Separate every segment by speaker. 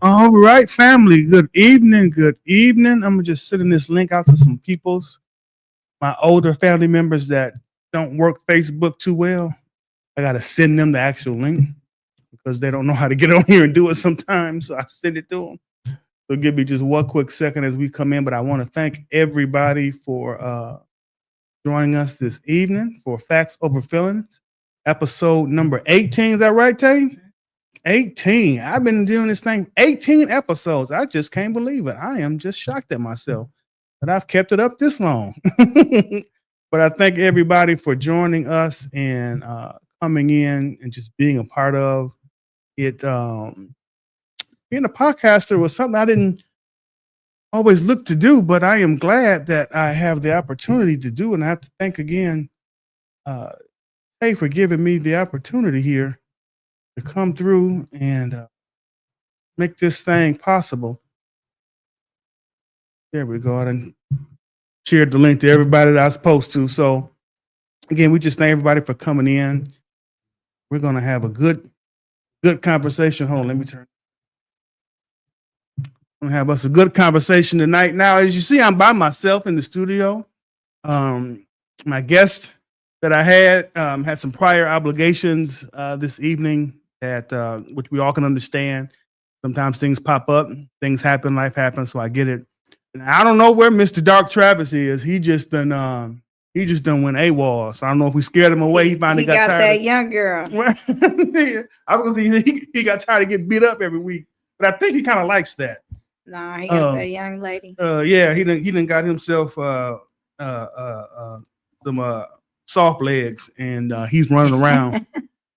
Speaker 1: All right, family. Good evening. Good evening. I'm gonna just sending this link out to some peoples, my older family members that don't work Facebook too well. I gotta send them the actual link because they don't know how to get on here and do it sometimes. So I send it to them. So give me just one quick second as we come in. But I want to thank everybody for joining us this evening for Facts Over Feelings, episode number 18. Is that right, Tay? 18. I've been doing this thing 18 episodes. I just can't believe it. I am just shocked at myself that I've kept it up this long. But I thank everybody for joining us and coming in and just being a part of it. Being a podcaster was something I didn't always look to do, but I am glad that I have the opportunity to do. And I have to thank again, Hey, for giving me the opportunity here to come through and make this thing possible. There we go. And shared the link to everybody that I was supposed to. So again, we just thank everybody for coming in. We're gonna have a good conversation. Hold on, let me turn. We're gonna have us a good conversation tonight. Now, as you see, I'm by myself in the studio. My guest that I had some prior obligations this evening that which we all can understand. Sometimes things pop up, things happen, life happens, so I get it. And I don't know where Mr. Dark Travis is. He just done went AWOL. So I don't know if we scared him away. He finally got tired.
Speaker 2: That young girl.
Speaker 1: I was gonna say he got tired of getting beat up every week, but I think he kind of likes that.
Speaker 2: Nah, he got that young lady.
Speaker 1: Yeah, he done got himself some soft legs, and he's running around.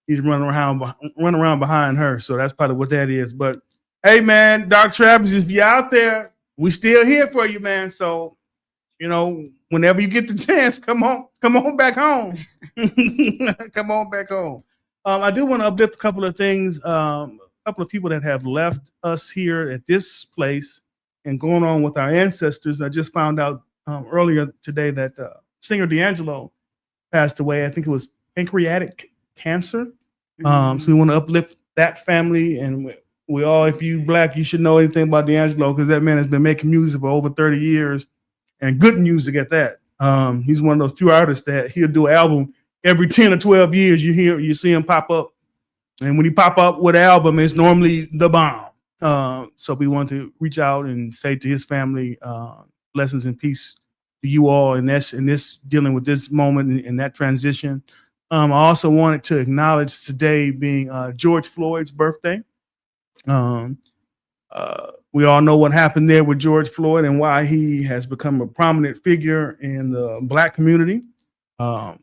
Speaker 1: He's running around behind her. So that's probably what that is. But hey, man, Dark Travis, if you're out there, we still here for you, man. So, you know, whenever you get the chance, come on back home. Come on back home. I do want to uplift a couple of things. A couple of people that have left us here at this place and going on with our ancestors. I just found out earlier today that singer D'Angelo passed away. I think it was pancreatic cancer. So we want to uplift that family, and we all, if you Black, you should know anything about D'Angelo because that man has been making music for over 30 years and good music at that. He's one of those few artists that he'll do an album every 10 or 12 years. You see him pop up, and when he pop up with an album, it's normally the bomb. So we want to reach out and say to his family, blessings and peace to you all in this dealing with this moment and that transition. I also wanted to acknowledge today being George Floyd's birthday. We all know what happened there with George Floyd and why he has become a prominent figure in the Black community. A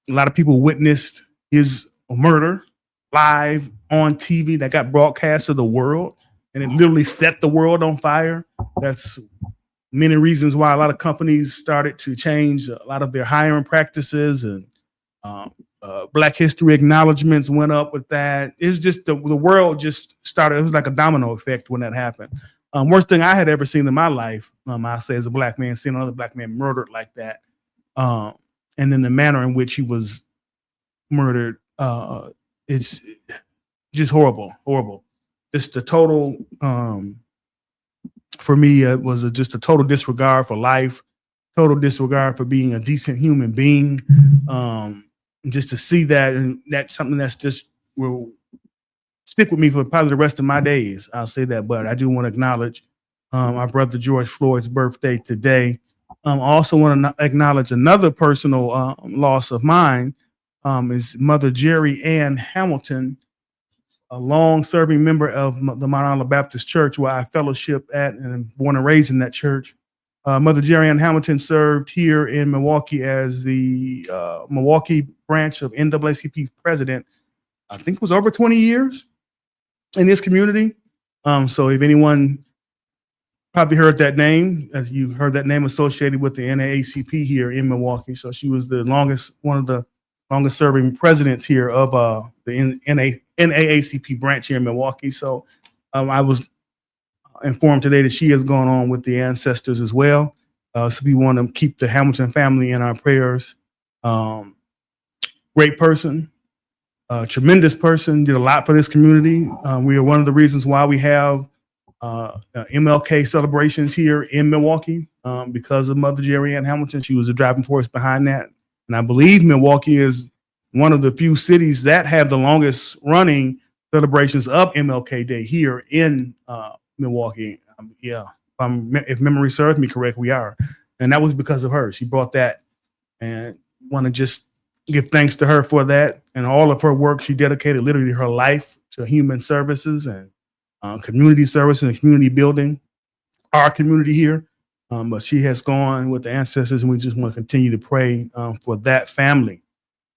Speaker 1: lot of people witnessed his murder live on TV that got broadcast to the world, and it literally set the world on fire. That's many reasons why a lot of companies started to change a lot of their hiring practices, and Black History acknowledgments went up with that. It's just the world just started. It was like a domino effect when that happened. Worst thing I had ever seen in my life, I say, as a Black man, seeing another Black man murdered like that, and then the manner in which he was murdered, it's just horrible. Just a total, for me, it was just a total disregard for life, total disregard for being a decent human being. And just to see that, and that's something that's just will stick with me for probably the rest of my days. I'll say that, but I do want to acknowledge our brother George Floyd's birthday today. I also want to acknowledge another personal loss of mine. Is Mother Jerry Ann Hamilton, a long-serving member of the Mount Olive Baptist Church, where I fellowship at and am born and raised in that church. Mother Jerry Ann Hamilton served here in Milwaukee as the Milwaukee branch of NAACP's president. I think it was over 20 years in this community. So if anyone Probably heard that name. You heard that name associated with the NAACP here in Milwaukee. So she was one of the longest serving presidents here of the NAACP branch here in Milwaukee. So I was informed today that she has gone on with the ancestors as well. So we want to keep the Hamilton family in our prayers. Great person, tremendous person, did a lot for this community. We are one of the reasons why we have MLK celebrations here in Milwaukee because of Mother Jerry Ann Hamilton. She was the driving force behind that. And I believe Milwaukee is one of the few cities that have the longest running celebrations of MLK Day here in Milwaukee. If memory serves me correct, we are. And that was because of her. She brought that, and want to just give thanks to her for that and all of her work. She dedicated literally her life to human services and community service and community building, our community here. But she has gone with the ancestors, and we just want to continue to pray for that family.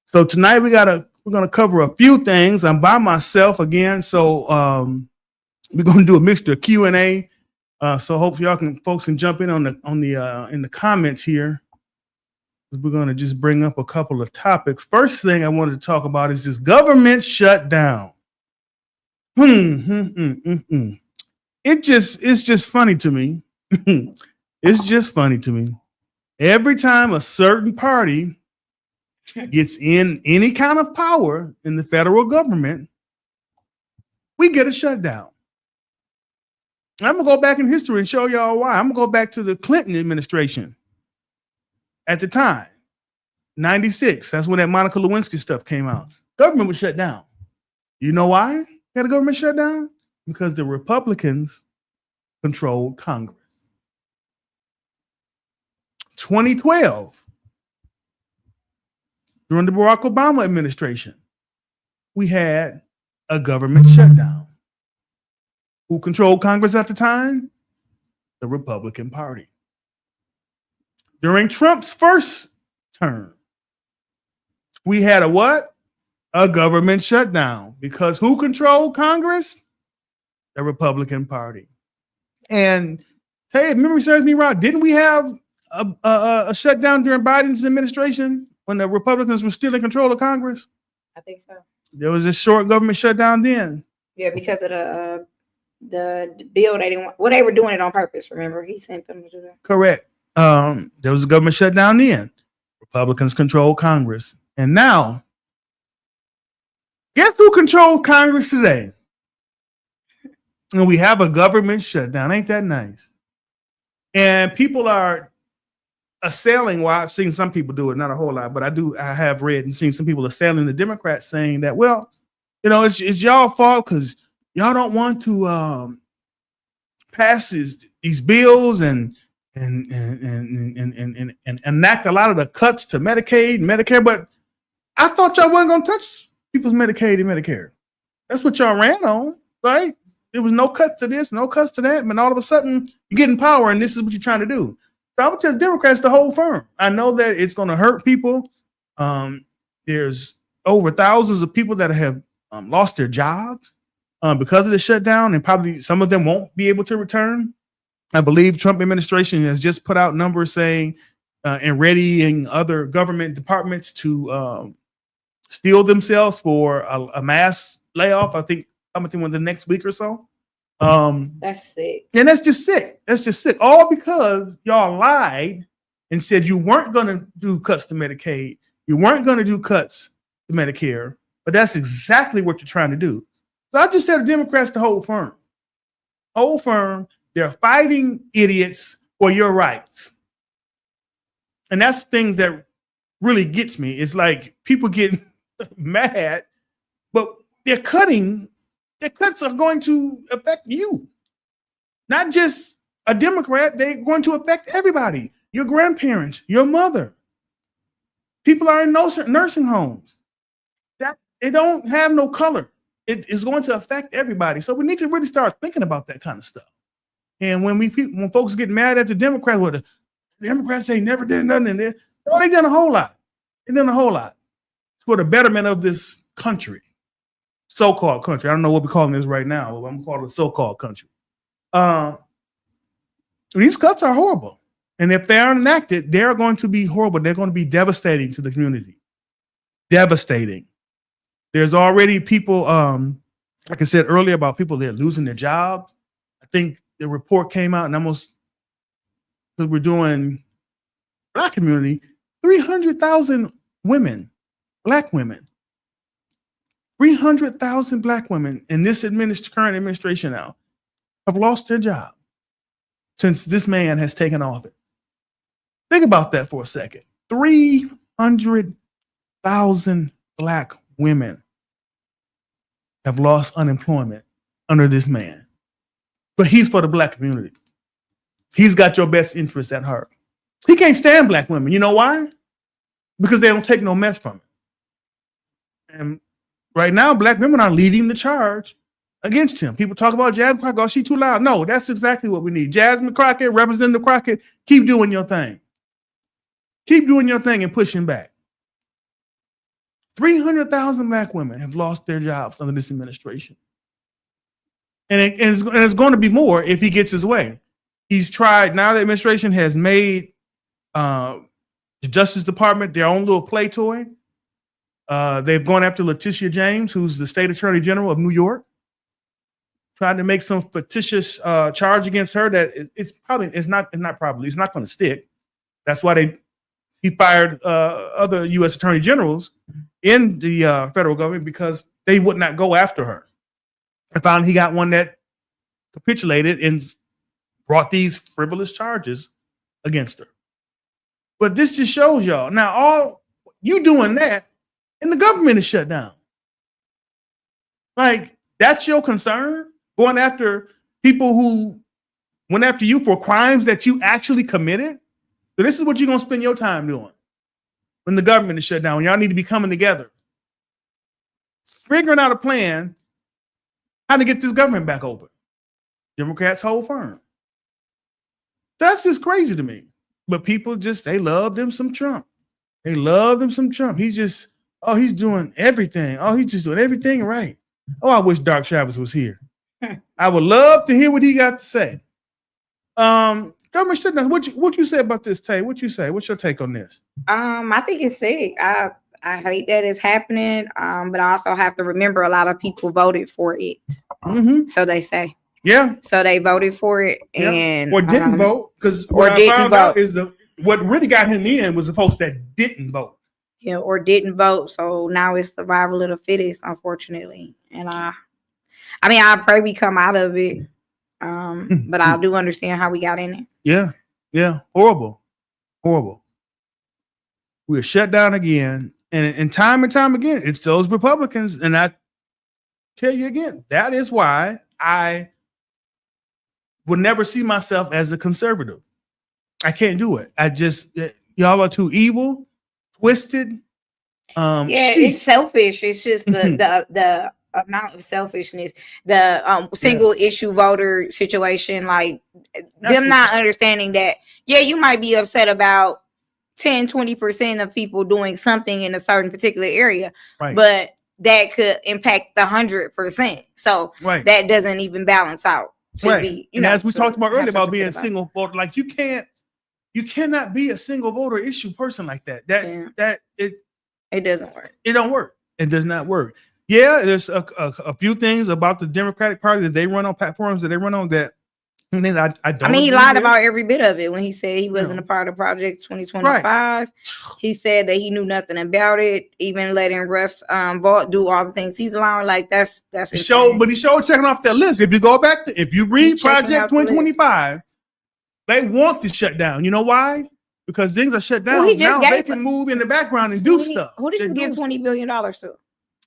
Speaker 1: So tonight we're going to cover a few things. I'm by myself again, so we're going to do a mixture of Q&A. So hopefully folks can jump in on the in the comments here. We're going to just bring up a couple of topics. First thing I wanted to talk about is this government shutdown. It's just funny to me. It's just funny to me. Every time a certain party gets in any kind of power in the federal government, we get a shutdown. I'm gonna go back in history and show y'all why. I'm gonna go back to the Clinton administration at the time, 96. That's when that Monica Lewinsky stuff came out. Government was shut down. You know why? Had a government shutdown? Because the Republicans controlled Congress. 2012, during the Barack Obama administration, we had a government shutdown. Who controlled Congress at the time? The Republican Party. During Trump's first term, we had a what? A government shutdown. Because who controlled Congress? The Republican Party. And hey, if memory serves me right, didn't we have a shutdown during Biden's administration when the Republicans were still in control of Congress?
Speaker 2: I think so.
Speaker 1: There was a short government shutdown then.
Speaker 2: Yeah, because of the bill they didn't want. Well, they were doing it on purpose. Remember, he sent them to do that.
Speaker 1: Correct. There was a government shutdown then. Republicans control Congress. And now, guess who controls Congress today? And we have a government shutdown. Ain't that nice? And people are assailing, well, I've seen some people do it, not a whole lot, but I have read and seen some people assailing the Democrats saying that, well, you know, it's y'all fault because y'all don't want to pass these bills and enact a lot of the cuts to Medicaid and Medicare, but I thought y'all wasn't going to touch people's Medicaid and Medicare. That's what y'all ran on, right? There was no cuts to this, no cuts to that, and all of a sudden you get in power and this is what you're trying to do. So I would tell the Democrats to hold firm. I know that it's going to hurt people. There's over thousands of people that have lost their jobs because of the shutdown, and probably some of them won't be able to return. I believe Trump administration has just put out numbers saying and readying other government departments to steel themselves for a mass layoff. I think coming within the next week or so.
Speaker 2: That's sick.
Speaker 1: And that's just sick. That's just sick. All because y'all lied and said you weren't going to do cuts to Medicaid. You weren't going to do cuts to Medicare. But that's exactly what you're trying to do. So I just said to Democrats to hold firm. Hold firm. They're fighting idiots for your rights. And that's things that really gets me. It's like people get mad, but they're cutting. Their cuts are going to affect you. Not just a Democrat, they're going to affect everybody. Your grandparents, your mother. People are in nursing homes. That they don't have no color. It is going to affect everybody. So we need to really start thinking about that kind of stuff. And when folks get mad at the Democrats, well, the Democrats say never did nothing in there. No, they done a whole lot. They done a whole lot. It's for the betterment of this country. So-called country. I don't know what we're calling this right now, but I'm calling it so-called country. These cuts are horrible. And if they aren't enacted, they're going to be horrible. They're going to be devastating to the community. Devastating. There's already people, like I said earlier, about people that are losing their jobs. I think the report came out and almost, because we're doing Black community, 300,000 women, Black women, 300,000 Black women in this current administration now have lost their job since this man has taken office. Think about that for a second. 300,000 Black women have lost unemployment under this man. But he's for the Black community. He's got your best interests at heart. He can't stand Black women. You know why? Because they don't take no mess from it. And right now, Black women are leading the charge against him. People talk about Jasmine Crockett, oh, she's too loud. No, that's exactly what we need. Jasmine Crockett, Representative Crockett, keep doing your thing. Keep doing your thing and pushing back. 300,000 Black women have lost their jobs under this administration. And it's going to be more if he gets his way. He's tried, now the administration has made the Justice Department their own little play toy. They've gone after Letitia James, who's the state attorney general of New York, tried to make some fictitious charge against her that it's not going to stick. That's why he fired other U.S. attorney generals in the federal government, because they would not go after her. And finally, he got one that capitulated and brought these frivolous charges against her. But this just shows y'all. Now, all you doing that, and the government is shut down. Like, that's your concern? Going after people who went after you for crimes that you actually committed? So this is what you're going to spend your time doing when the government is shut down, when y'all need to be coming together, figuring out a plan how to get this government back open. Democrats hold firm. That's just crazy to me. But people they love them some Trump. They love them some Trump. He's doing everything. Oh, he's just doing everything right. Oh, I wish Dark Travis was here. I would love to hear what he got to say. Government shutdown. What you say about this, Tay? What you say? What's your take on this?
Speaker 2: I think it's sick. I hate that it's happening. But I also have to remember a lot of people voted for it.
Speaker 1: Mm-hmm.
Speaker 2: So they say.
Speaker 1: Yeah.
Speaker 2: So they voted for it and
Speaker 1: or didn't vote, because what I found out is what really got him in was the folks that didn't vote.
Speaker 2: Yeah, or didn't vote. So now it's survival of the fittest, unfortunately. And I pray we come out of it. But I do understand how we got in it.
Speaker 1: Yeah. Horrible. We're shut down again. And time again, it's those Republicans. And I tell you again, that is why I would never see myself as a conservative. I can't do it. Y'all are too evil, twisted.
Speaker 2: It's selfish. It's just the amount of selfishness, the single issue voter situation, like them not understanding that, you might be upset about 10-20% of people doing something in a certain particular area, right, but that could impact the 100%. So that doesn't even balance out.
Speaker 1: Right. And as we talked about earlier about being a single voter, like you cannot be a single voter issue person like that. It doesn't work. It don't work. It does not work. Yeah, there's a few things about the Democratic Party that they run on, platforms that they run on, that I don't.
Speaker 2: He lied about every bit of it when he said he wasn't a part of Project 2025. Right. He said that he knew nothing about it, even letting Russ Vought do all the things he's allowing. Like that's
Speaker 1: but he showed checking off that list. If you read Project 2025, they want to shut down. You know why? Because things are shut down. Well, now they can move in the background and do stuff.
Speaker 2: Who did you give $20 billion to?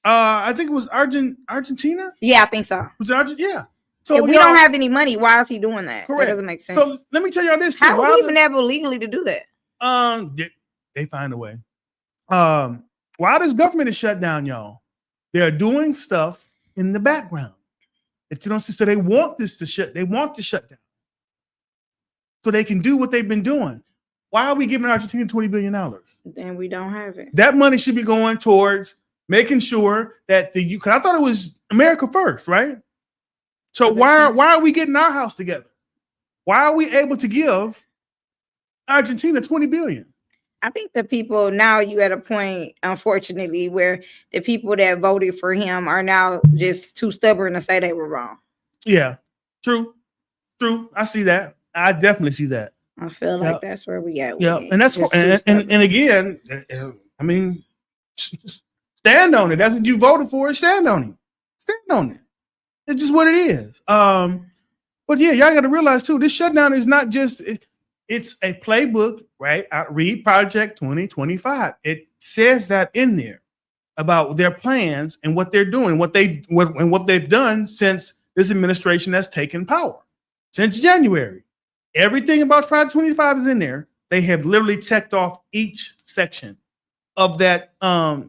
Speaker 1: I think it was Argentina.
Speaker 2: Yeah, I think so.
Speaker 1: Was it Argentina? Yeah.
Speaker 2: So if we don't have any money, why is he doing that? Correct. That doesn't make sense.
Speaker 1: So let me tell y'all this.
Speaker 2: How are we even able legally to do that?
Speaker 1: They find a way. While this government is shut down, y'all, they're doing stuff in the background that you don't see. So they want this to shut. They want to shut down, so they can do what they've been doing. Why are we giving Argentina $20 billion?
Speaker 2: Then we don't have it.
Speaker 1: That money should be going towards making sure that because I thought it was America first, right? So why are we getting our house together? Why are we able to give Argentina $20 billion?
Speaker 2: I think the people now you at a point, unfortunately, where the people that voted for him are now just too stubborn to say they were wrong.
Speaker 1: Yeah, true. I see that. I definitely see that.
Speaker 2: I feel like that's where we at.
Speaker 1: Yeah, and that's and again, I mean, stand on it. That's what you voted for. Stand on it. Stand on it. It's just what it is. But yeah, y'all got to realize too, this shutdown is not just. It's a playbook, right? Read Project 2025. It says that in there about their plans and what they're doing, what they've done since this administration has taken power since January. Everything about Project 25 is in there. They have literally checked off each section of that. I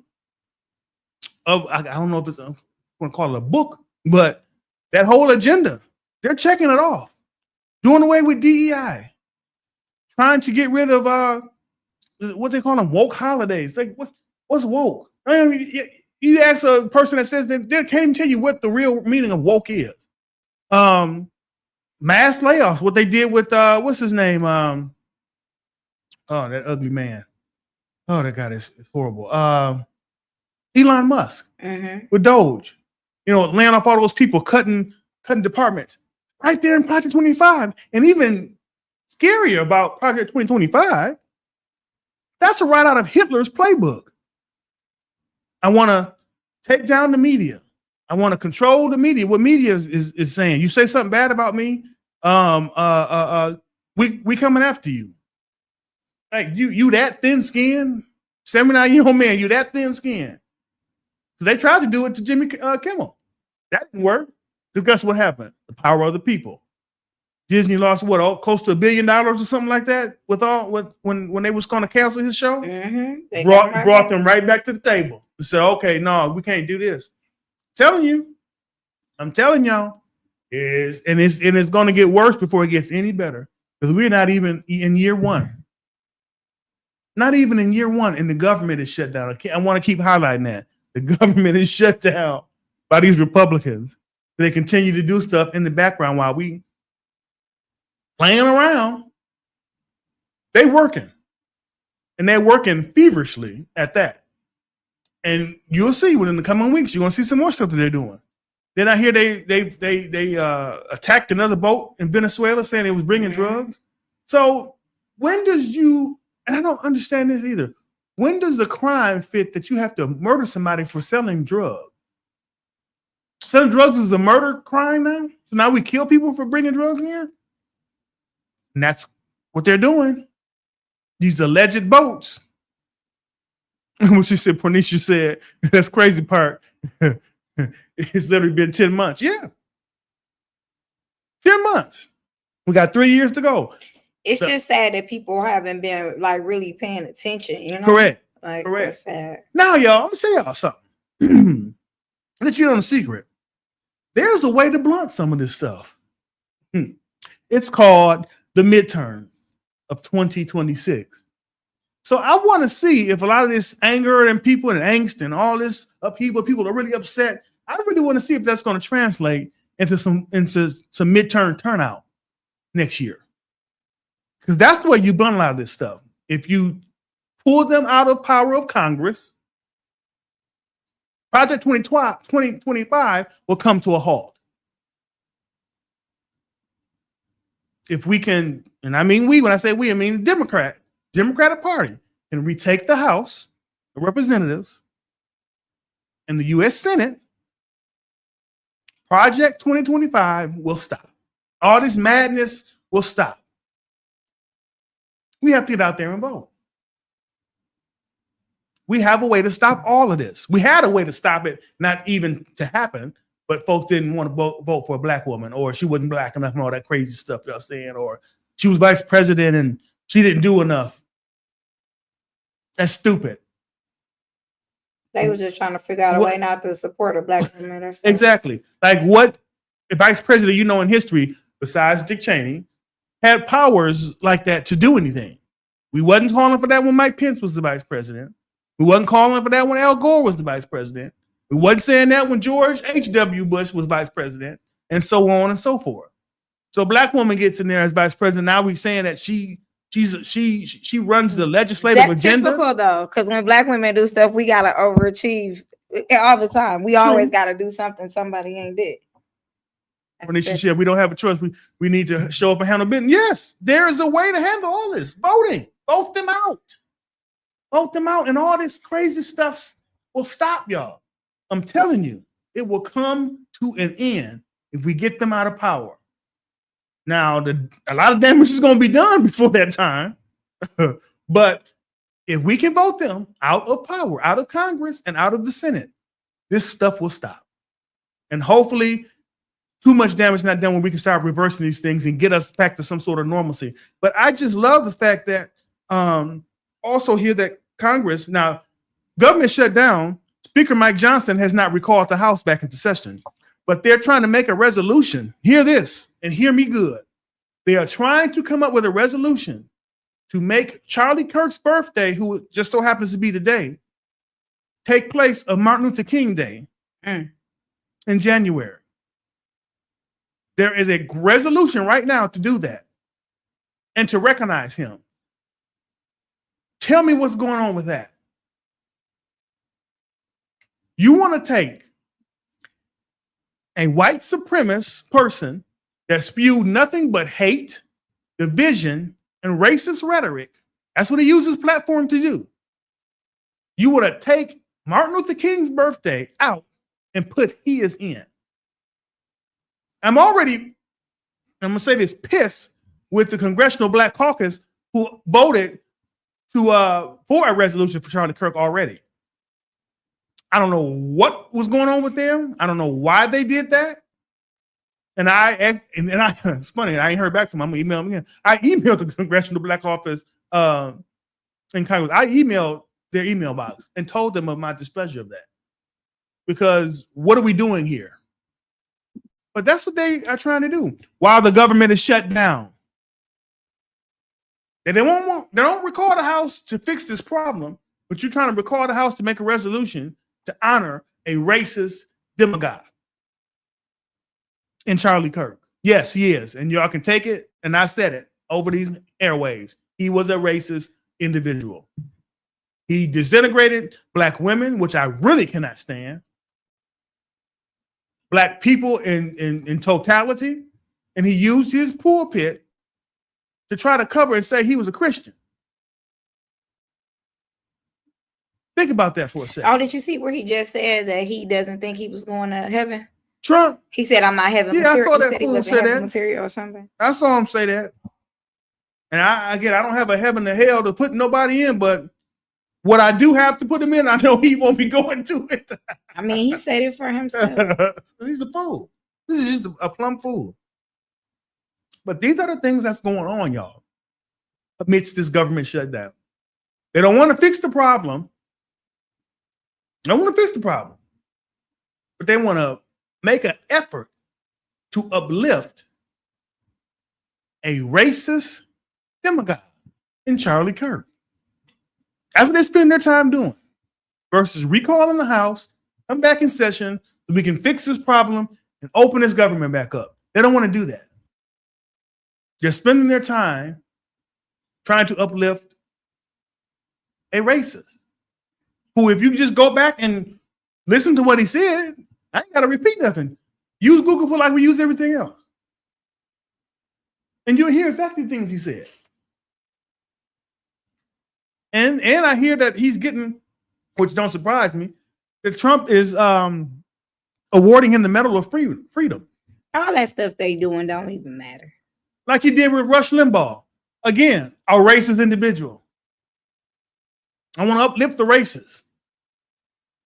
Speaker 1: don't know if it's I'm going to call it a book, but that whole agenda, they're checking it off, doing away with DEI. Trying to get rid of what they call them woke holidays. Like what's woke? I mean, you ask a person that says that they can't even tell you what the real meaning of woke is. Mass layoffs. What they did with what's his name? Oh, that ugly man. Oh, that guy is horrible. Elon Musk with Doge. You know, laying off all those people, cutting departments right there in Project 25, and even scarier about Project 2025, that's a right out of Hitler's playbook. I want to take down the media. I want to control the media. What media is saying. You say something bad about me, we coming after you. Like you that thin skin, 79-year-old man, you that thin skin. So they tried to do it to Jimmy Kimmel. That didn't work. Because guess what happened? The power of the people. Disney lost close to $1 billion or something like that when they was going to cancel his show. Brought them right back to the table and said, "Okay, no, we can't do this." I'm telling y'all, it's going to get worse before it gets any better because we're not even in year one. Not even in year one, and the government is shut down. I want to keep highlighting that the government is shut down by these Republicans. They continue to do stuff in the background while we playing around. They working, and they're working feverishly at that. And you'll see within the coming weeks, you're gonna see some more stuff that they're doing. Then I hear they attacked another boat in Venezuela, saying it was bringing drugs. So when does and I don't understand this either. When does the crime fit that you have to murder somebody for selling drugs? Selling drugs is a murder crime now. So now we kill people for bringing drugs in here. And that's what they're doing. These alleged boats. What she said, Pornisha said, that's crazy part. It's literally been 10 months. Yeah. 10 months. We got 3 years to go.
Speaker 2: It's just sad that people haven't been like really paying attention, you know?
Speaker 1: Correct.
Speaker 2: Like,
Speaker 1: correct.
Speaker 2: That's sad.
Speaker 1: Now, y'all, I'm gonna tell y'all something. Let you know the secret. There's a way to blunt some of this stuff. It's called the midterm of 2026. So I want to see if a lot of this anger and people and angst and all this upheaval, people are really upset. I really want to see if that's going to translate into some midterm turnout next year. Because that's the way you blunt a lot of this stuff. If you pull them out of power of Congress, Project 2025 will come to a halt. If we can, and I mean we, when I say we, I mean the Democratic Party can retake the House of Representatives and the U.S. Senate, Project 2025 will stop. All this madness will stop. We have to get out there and vote. We have a way to stop all of this. We had a way to stop it, not even to happen, but folks didn't want to vote for a black woman, or she wasn't black enough and all that crazy stuff y'all saying, or she was vice president and she didn't do enough. That's stupid.
Speaker 2: They was just trying to figure out a way not to support a black woman or something.
Speaker 1: Exactly. Like what vice president, in history, besides Dick Cheney, had powers like that to do anything? We wasn't calling for that when Mike Pence was the vice president. We wasn't calling for that when Al Gore was the vice president. We wasn't saying that when George H.W. Bush was vice president, and so on and so forth. So a black woman gets in there as vice president. Now we're saying that she runs the legislative agenda.
Speaker 2: That's typical though, because when black women do stuff, we gotta overachieve all the time. We always gotta do something somebody ain't did.
Speaker 1: When she said we don't have a choice, we need to show up and handle business. Yes, there is a way to handle all this. Voting, vote them out, and all this crazy stuff will stop, y'all. I'm telling you, it will come to an end if we get them out of power. Now, a lot of damage is going to be done before that time, but if we can vote them out of power, out of Congress, and out of the Senate, this stuff will stop, and hopefully. Too much damage not done when we can start reversing these things and get us back to some sort of normalcy. But I just love the fact that also here that Congress, now government shut down, Speaker Mike Johnson has not recalled the House back into session, but they're trying to make a resolution. Hear this and hear me good. They are trying to come up with a resolution to make Charlie Kirk's birthday, who just so happens to be today, take place of Martin Luther King Day in January. There is a resolution right now to do that and to recognize him. Tell me what's going on with that. You want to take a white supremacist person that spewed nothing but hate, division, and racist rhetoric. That's what he used his platform to do. You want to take Martin Luther King's birthday out and put his in. I'm going to say this, pissed with the Congressional Black Caucus who voted for a resolution for Charlie Kirk already. I don't know what was going on with them. I don't know why they did that. And it's funny, I ain't heard back from them. I'm going to email them again. I emailed the Congressional Black Office in Congress. I emailed their email box and told them of my displeasure of that. Because what are we doing here? But that's what they are trying to do while the government is shut down. And they don't recall the House to fix this problem, but you're trying to recall the House to make a resolution to honor a racist demagogue in Charlie Kirk. Yes, he is. And y'all can take it, and I said it over these airways. He was a racist individual. He disintegrated black women, which I really cannot stand. Black people in totality, and he used his pulpit to try to cover and say he was a Christian. Think about that for a second.
Speaker 2: Oh, did you see where he just said that he doesn't think he was going to heaven?
Speaker 1: Trump.
Speaker 2: He said, "I'm not heaven."
Speaker 1: Yeah, material. I saw that fool say that.
Speaker 2: Material or something.
Speaker 1: I saw him say that. And I don't have a heaven or hell to put nobody in, but what I do have to put him in, I know he won't be going to it.
Speaker 2: I mean, he said it for himself.
Speaker 1: He's a fool. He's a plumb fool. But these are the things that's going on, y'all, amidst this government shutdown. They don't want to fix the problem. They don't want to fix the problem. But they want to make an effort to uplift a racist demagogue in Charlie Kirk. That's what they spend their time doing versus recalling the House, come back in session so we can fix this problem and open this government back up. They don't want to do that. They're spending their time trying to uplift a racist who, if you just go back and listen to what he said, I ain't got to repeat nothing. Use Google for like we use everything else. And you'll hear exactly the things he said. And I hear that he's getting, which don't surprise me, that Trump is awarding him the Medal of Freedom.
Speaker 2: All that stuff they doing don't even matter.
Speaker 1: Like he did with Rush Limbaugh. Again, a racist individual. I want to uplift the races.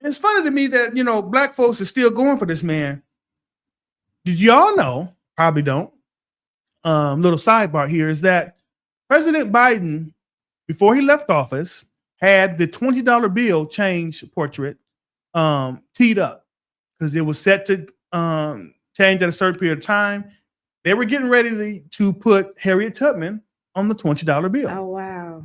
Speaker 1: It's funny to me that, black folks are still going for this man. Did y'all know, probably don't, little sidebar here, is that President Biden, before he left office, had the $20 bill change portrait teed up because it was set to change at a certain period of time. They were getting ready to put Harriet Tubman on the $20 bill.
Speaker 2: Oh, wow.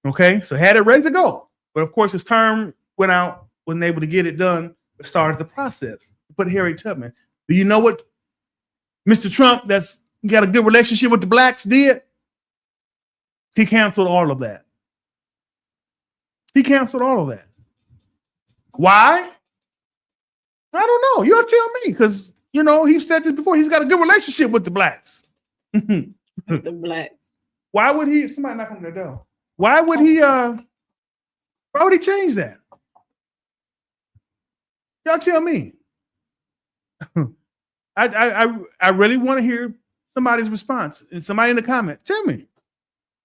Speaker 1: Okay, so had it ready to go. But of course, his term went out, wasn't able to get it done, started the process to put Harriet Tubman. Do you know what Mr. Trump, that's he got a good relationship with the blacks, did. He canceled all of that. He canceled all of that. Why? I don't know. You'll tell me, because he said this before. He's got a good relationship with the blacks.
Speaker 2: The blacks.
Speaker 1: Why would he? Somebody knock on the door. Why would he? Why would he change that? Y'all tell me. I really want to hear somebody's response and somebody in the comments. Tell me.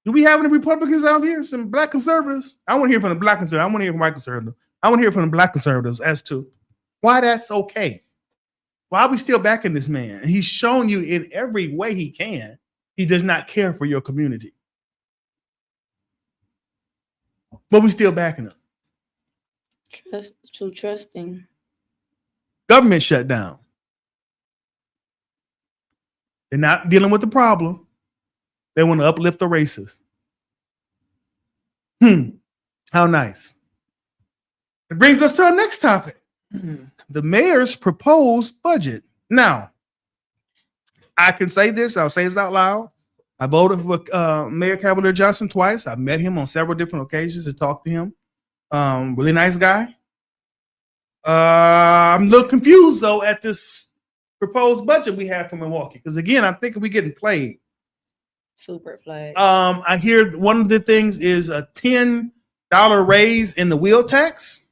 Speaker 1: Do we have any Republicans out here? Some black conservatives? I want to hear from the black conservatives. I want to hear from white conservatives. I want to hear from the black conservatives as to why that's okay. Why are we still backing this man? He's shown you in every way he can, he does not care for your community. But we still backing him.
Speaker 2: Too trusting.
Speaker 1: Government shut down. They're not dealing with the problem. They want to uplift the races. How nice. It brings us to our next topic. The mayor's proposed budget. Now, I can say this. I'll say this out loud. I voted for Mayor Cavalier Johnson twice. I've met him on several different occasions to talk to him. Really nice guy. I'm a little confused, though, at this proposed budget we have for Milwaukee. Because, again, I'm thinking we're getting played.
Speaker 2: Super played.
Speaker 1: I hear one of the things is a $10 raise in the wheel tax.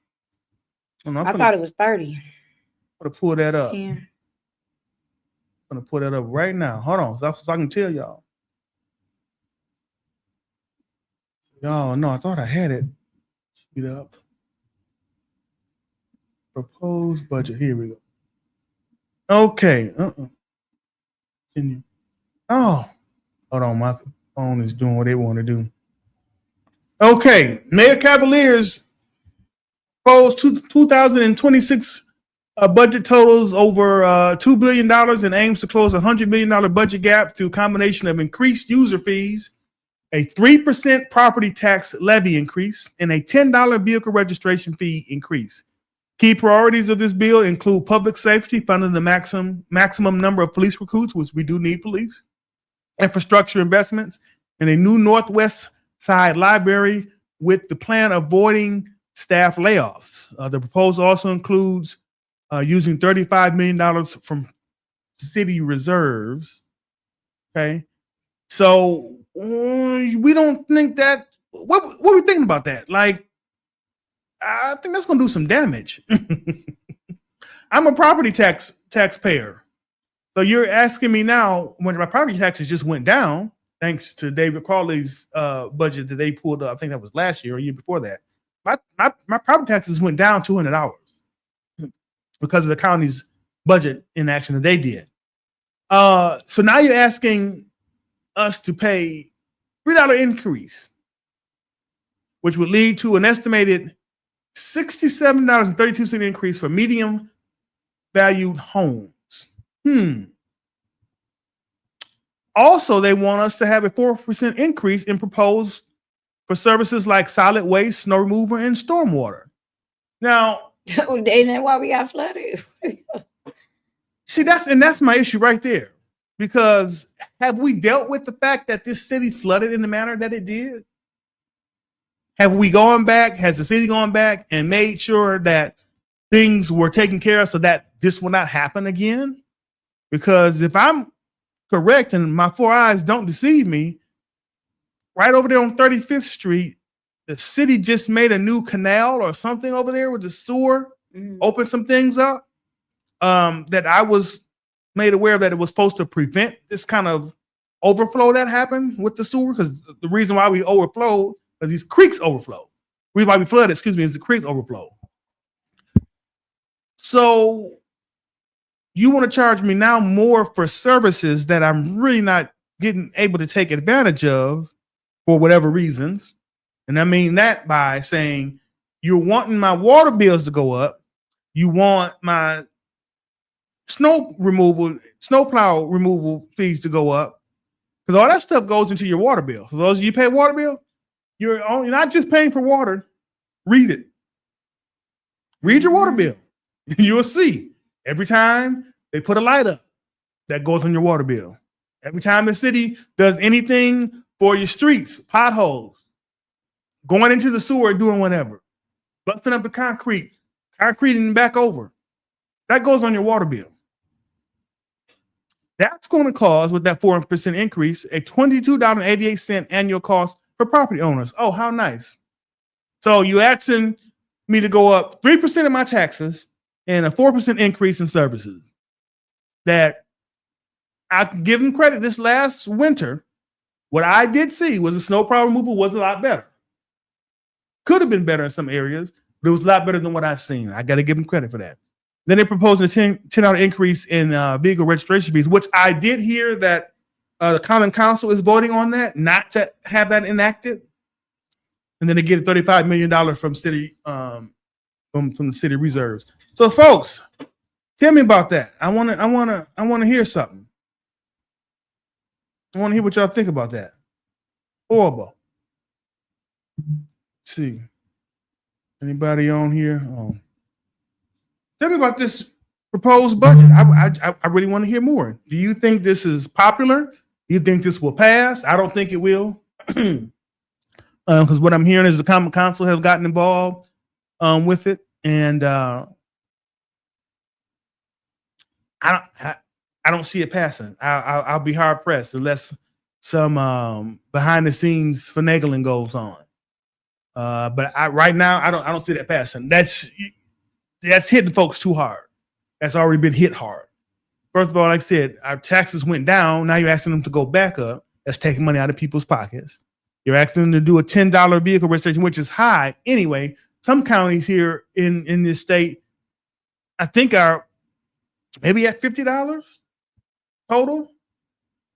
Speaker 2: I thought it was 30.
Speaker 1: I'm going to pull that up.
Speaker 2: 10.
Speaker 1: I'm going to pull that up right now. Hold on, so I can tell y'all. Y'all, no, I thought I had it. Get up. Proposed budget. Here we go. Okay. Continue. Oh, hold on. My phone is doing what they want to do. Okay. Mayor Cavaliers proposed 2026 budget totals over $2 billion and aims to close a $100 million budget gap through a combination of increased user fees, a 3% property tax levy increase, and a $10 vehicle registration fee increase. Key priorities of this bill include public safety, funding the maximum number of police recruits, which we do need police, infrastructure investments, and a new Northwest Side library with the plan of avoiding staff layoffs. The proposal also includes using $35 million from city reserves. Okay. So we don't think that, what are we thinking about that? Like, I think that's going to do some damage. I'm a property taxpayer. So you're asking me now, when my property taxes just went down, thanks to David Crawley's budget that they pulled up, I think that was last year or year before that. My property taxes went down $200 because of the county's budget inaction that they did. So now you're asking us to pay $3 increase, which would lead to an estimated $67.32 increase for medium valued homes. Also, they want us to have a 4% increase in proposed for services like solid waste, snow removal, and stormwater. Now,
Speaker 2: Isn't that why we got flooded?
Speaker 1: see, that's my issue right there. Because have we dealt with the fact that this city flooded in the manner that it did? Have we gone back? Has the city gone back and made sure that things were taken care of so that this will not happen again? Because if I'm correct and my 4 eyes don't deceive me, right over there on 35th Street, the city just made a new canal or something over there with the sewer, opened some things up that I was made aware that it was supposed to prevent this kind of overflow that happened with the sewer. Because the reason why we overflowed, because these creeks overflow. The reason why we flooded, is the creeks overflow. So you want to charge me now more for services that I'm really not getting able to take advantage of for whatever reasons. And I mean that by saying you're wanting my water bills to go up. You want my snowplow removal fees to go up. Because all that stuff goes into your water bill. For those of you pay water bill, you're not just paying for water. Read it. Read your water bill. You'll see every time they put a light up, that goes on your water bill. Every time the city does anything for your streets, potholes, going into the sewer, doing whatever, busting up the concreting back over, that goes on your water bill. That's going to cause, with that 4% increase, a $22.88 annual cost for property owners. Oh, how nice. So you asking me to go up 3% of my taxes and a 4% increase in services. That I give them credit. This last winter, what I did see was the snow plow removal was a lot better. Could have been better in some areas, but it was a lot better than what I've seen. I got to give them credit for that. Then they proposed a $10 increase in vehicle registration fees, which I did hear that the Common Council is voting on that, not to have that enacted. And then they get $35 million from city from the city reserves. So, folks, tell me about that. I want to hear something. I want to hear what y'all think about that. Horrible. Let's see. Anybody on here? Oh. Tell me about this proposed budget. I really want to hear more. Do you think this is popular? Do you think this will pass? I don't think it will. Because what I'm hearing is the Common Council has gotten involved with it. And I don't see it passing. I'll be hard pressed unless some behind the scenes finagling goes on. But right now I don't see that passing. That's hitting folks too hard. That's already been hit hard. First of all, like I said, our taxes went down. Now you're asking them to go back up. That's taking money out of people's pockets. You're asking them to do a $10 vehicle registration, which is high anyway. Some counties here in this state, I think, are maybe at $50 total.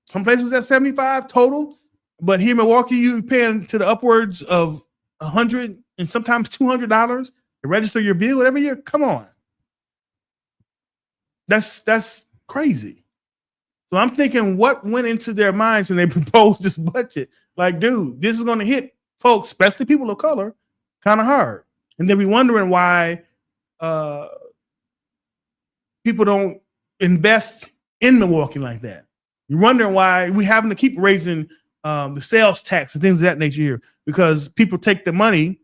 Speaker 1: Some places at $75 total. But here in Milwaukee, you're paying to the upwards of $100 and sometimes $200 to register your vehicle every year. Come on. That's crazy. So I'm thinking, what went into their minds when they proposed this budget? Like, dude, this is going to hit folks, especially people of color, kind of hard. And then we wondering why people don't invest in Milwaukee like that. You're wondering why we having to keep raising the sales tax and things of that nature here, because people take the money,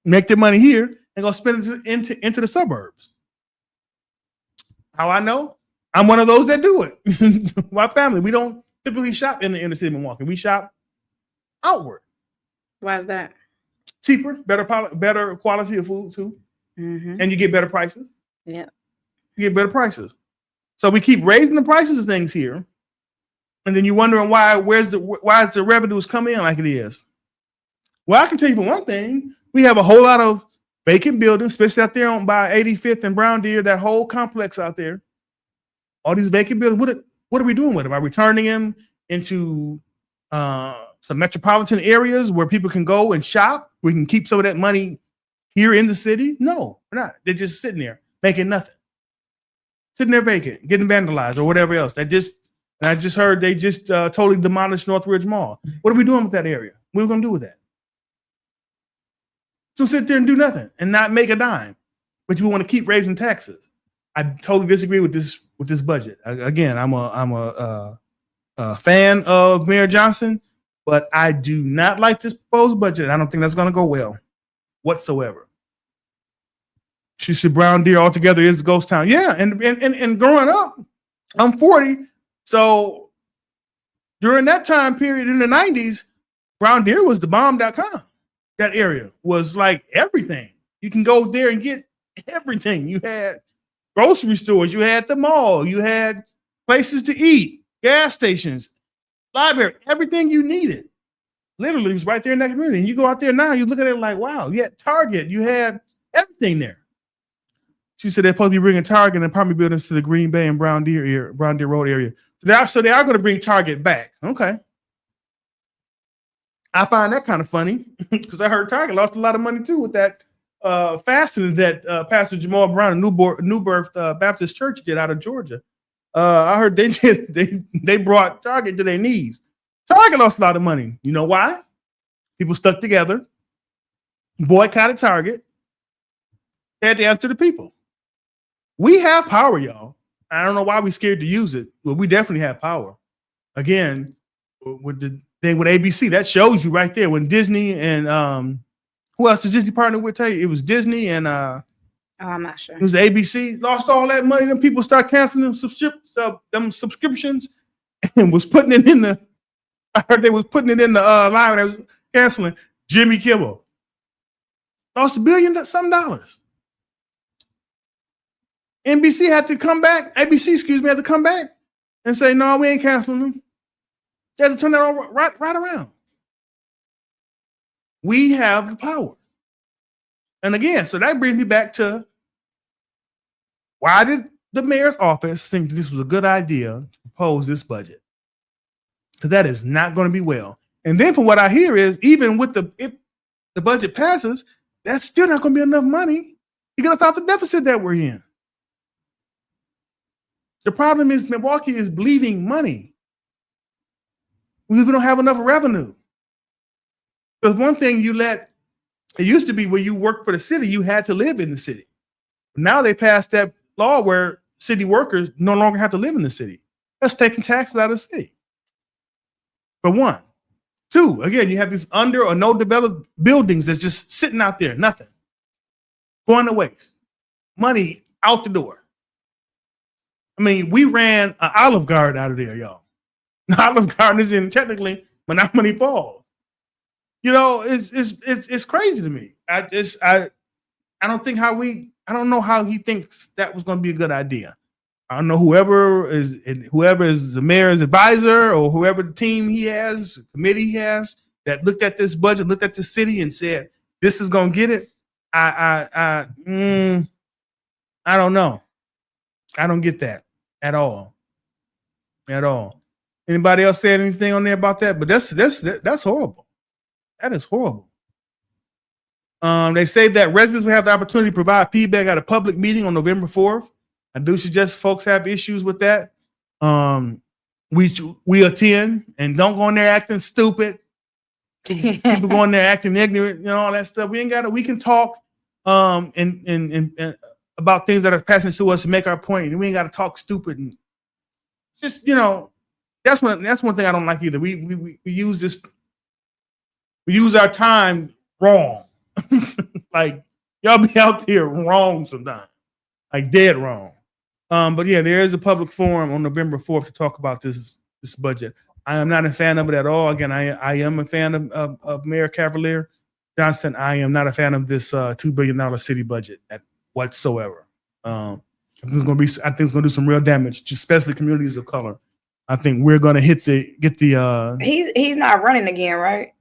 Speaker 1: make their money here, and go spend it into the suburbs. How I know? I'm one of those that do it. My family, we don't typically shop in the inner city of Milwaukee. We shop outward.
Speaker 2: Why is that?
Speaker 1: Cheaper, better quality of food too, and you get better prices.
Speaker 2: Yeah,
Speaker 1: you get better prices. So we keep raising the prices of things here, and then you're wondering why is the revenues come in like it is? Well, I can tell you for one thing, we have a whole lot of vacant buildings, especially out there by 85th and Brown Deer, that whole complex out there. All these vacant buildings, what are we doing with them? Are we turning them into some metropolitan areas where people can go and shop? We can keep some of that money here in the city? No, we're not. They're just sitting there making nothing. Sitting there vacant, getting vandalized or whatever else. I just heard they just totally demolished Northridge Mall. What are we doing with that area? What are we going to do with that? So sit there and do nothing and not make a dime, but you want to keep raising taxes. I totally disagree with this budget. Again, I'm a fan of Mayor Johnson, but I do not like this proposed budget. I don't think that's going to go well whatsoever. She said Brown Deer altogether is a ghost town. Yeah, and growing up, I'm 40, so during that time period in the 90s, Brown Deer was the bomb.com. That area was like everything. You can go there and get everything. You had grocery stores, you had the mall, you had places to eat, gas stations, library, everything you needed. Literally was right there in that community. And you go out there now, you look at it like, wow, you had Target, you had everything there. She said they're supposed to be bringing Target and apartment buildings to the Green Bay and Brown Deer Road area. So they are going to bring Target back. Okay. I find that kind of funny because I heard Target lost a lot of money too with that fasting that Pastor Jamal Brown of New Birth Baptist Church did out of Georgia. I heard they brought Target to their knees. Target lost a lot of money. You know why? People stuck together, boycotted Target. They had to answer the people. We have power, y'all. I don't know why we're scared to use it, but we definitely have power. again, with the thing with ABC, that shows you right there when Disney and who else did Disney partner with? Tell you it was Disney and
Speaker 2: I'm not sure.
Speaker 1: it was ABC. Lost all that money. Then people start canceling them subscriptions and was putting it in the. I heard they was putting it in the line when they was canceling. Jimmy Kimmel lost $1 billion some dollars. NBC had to come back. ABC, excuse me, had to come back and say, no, we ain't canceling them. They had to turn that all right around. We have the power. And again, so that brings me back to why did the mayor's office think this was a good idea to propose this budget? Because that is not going to be well. And then from what I hear is even with if the budget passes, that's still not going to be enough money to get us out the deficit that we're in. The problem is Milwaukee is bleeding money. We don't have enough revenue. Because one thing it used to be when you worked for the city, you had to live in the city. Now they passed that law where city workers no longer have to live in the city. That's taking taxes out of the city. For one. Two, again, you have these under or no developed buildings that's just sitting out there, nothing. Going to waste. Money out the door. I mean, we ran an Olive Garden out of there, y'all. The Olive Garden is in technically Menominee Falls. You know, it's crazy to me. I don't know how he thinks that was going to be a good idea. I don't know whoever is the mayor's advisor or whoever the team he has, committee he has that looked at this budget, looked at the city and said, this is going to get it. I don't know. I don't get that at all. At all. Anybody else said anything on there about that? But that's horrible. That is horrible. They say that residents will have the opportunity to provide feedback at a public meeting on November 4th. I do suggest folks have issues with that. We attend and don't go in there acting stupid. People go in there acting ignorant, you know, all that stuff. We can talk and about things that are passing to us and make our point, and we ain't got to talk stupid and just, you know, that's one thing I don't like either. We use our time wrong. Like y'all be out there wrong sometimes, like dead wrong. But yeah, there is a public forum on November 4th to talk about this budget. I am not a fan of it at all. Again, I am a fan of Mayor Cavalier Johnson. I am not a fan of this $2 billion city budget whatsoever. I think it's going to do some real damage, especially communities of color. I think we're going to get the.
Speaker 2: He's not running again, right?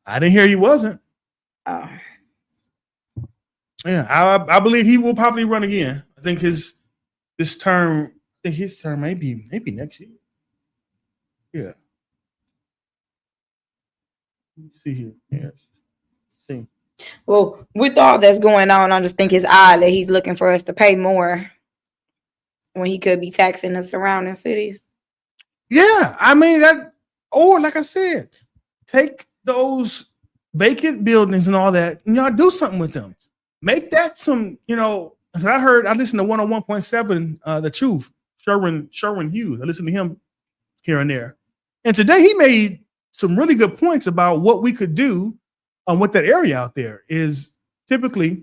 Speaker 1: I didn't hear he wasn't.
Speaker 2: Oh.
Speaker 1: Yeah, I believe he will probably run again. I think his term may be next year. Yeah. Let me see here. Yeah. See.
Speaker 2: Well, with all that's going on, I just think it's odd that he's looking for us to pay more when he could be taxing the surrounding cities.
Speaker 1: Yeah, I mean that. Or like I said, take those vacant buildings and all that, and y'all do something with them. Make that some, you know. I listened to 101.7, The Truth, Sherwin Hughes. I listened to him here and there. And today he made some really good points about what we could do with that area out there. Is typically,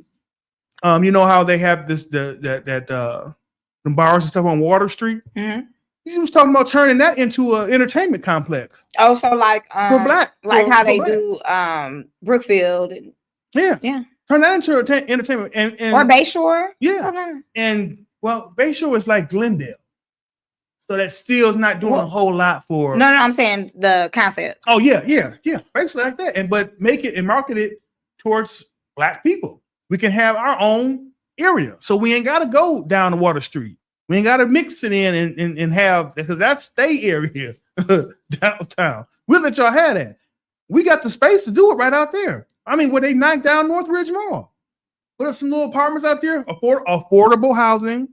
Speaker 1: you know how they have the bars and stuff on Water Street?
Speaker 2: Mm-hmm.
Speaker 1: He was talking about turning that into an entertainment complex.
Speaker 2: Oh, so like
Speaker 1: for black.
Speaker 2: Like how they
Speaker 1: black.
Speaker 2: do Brookfield.
Speaker 1: Yeah. Turn that into entertainment and
Speaker 2: or Bayshore.
Speaker 1: Yeah.
Speaker 2: Okay.
Speaker 1: And well, Bayshore is like Glendale. So that still is not doing a whole lot for.
Speaker 2: No, I'm saying the concept.
Speaker 1: Oh, yeah. Basically like that. But make it and market it towards black people. We can have our own area. So we ain't got to go down to Water Street. We ain't got to mix it in and have, because that's their area downtown. We'll let y'all have that. We got the space to do it right out there. I mean, where they knocked down Northridge Mall. Put up some little apartments out there, affordable housing.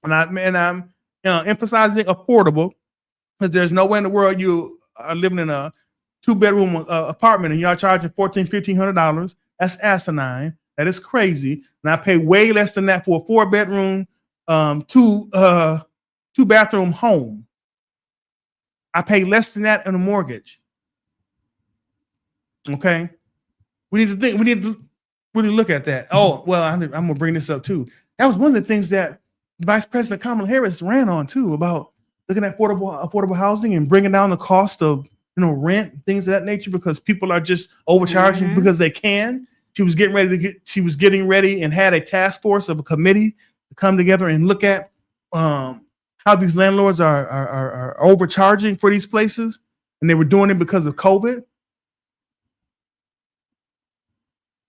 Speaker 1: And I'm emphasizing affordable, because there's no way in the world you are living in a 2-bedroom apartment and y'all charging $1,500. That's asinine. That is crazy. And I pay way less than that for a 4-bedroom, 2-bathroom home. I pay less than that in a mortgage. Okay. We need to really look at that. Oh, well, I'm going to bring this up too. That was one of the things that Vice President Kamala Harris ran on too, about looking at affordable housing and bringing down the cost of, rent, things of that nature, because people are just overcharging because they can. She was getting ready and had a task force of a committee to come together and look at how these landlords are overcharging for these places, and they were doing it because of COVID.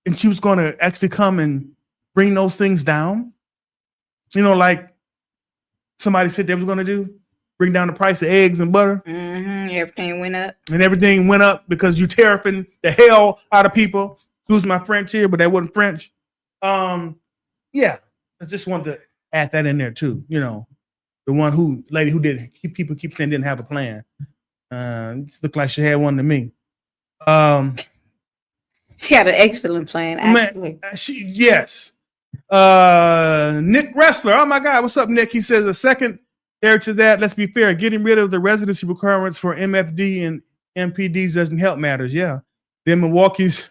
Speaker 1: And she was going to actually come and bring those things down, like somebody said they was going to do, bring down the price of eggs and butter.
Speaker 2: Everything went up.
Speaker 1: And everything went up because you tariffing the hell out of people. Excuse my French here, but that wasn't French. Yeah, I just wanted to add that in there too. The lady who did, people keep saying didn't have a plan. It looked like she had one to me.
Speaker 2: She had an excellent plan, actually.
Speaker 1: Yes. Nick Wrestler. Oh my God, what's up, Nick? He says a second there to that. Let's be fair. Getting rid of the residency requirements for MFD and MPDs doesn't help matters. Yeah. Then Milwaukee's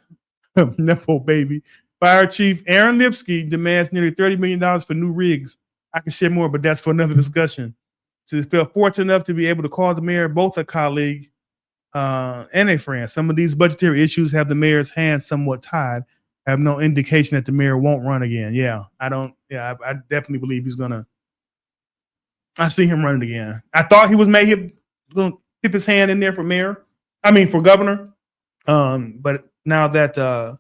Speaker 1: Nepo baby. Fire Chief Aaron Lipsky demands nearly $30 million for new rigs. I can share more, but that's for another discussion. To feel fortunate enough to be able to call the mayor both a colleague and a friend. Some of these budgetary issues have the mayor's hands somewhat tied. I have no indication that the mayor won't run again. Yeah, I definitely believe he's gonna. I see him running again. I thought he was maybe gonna tip his hand in there for for governor. But now that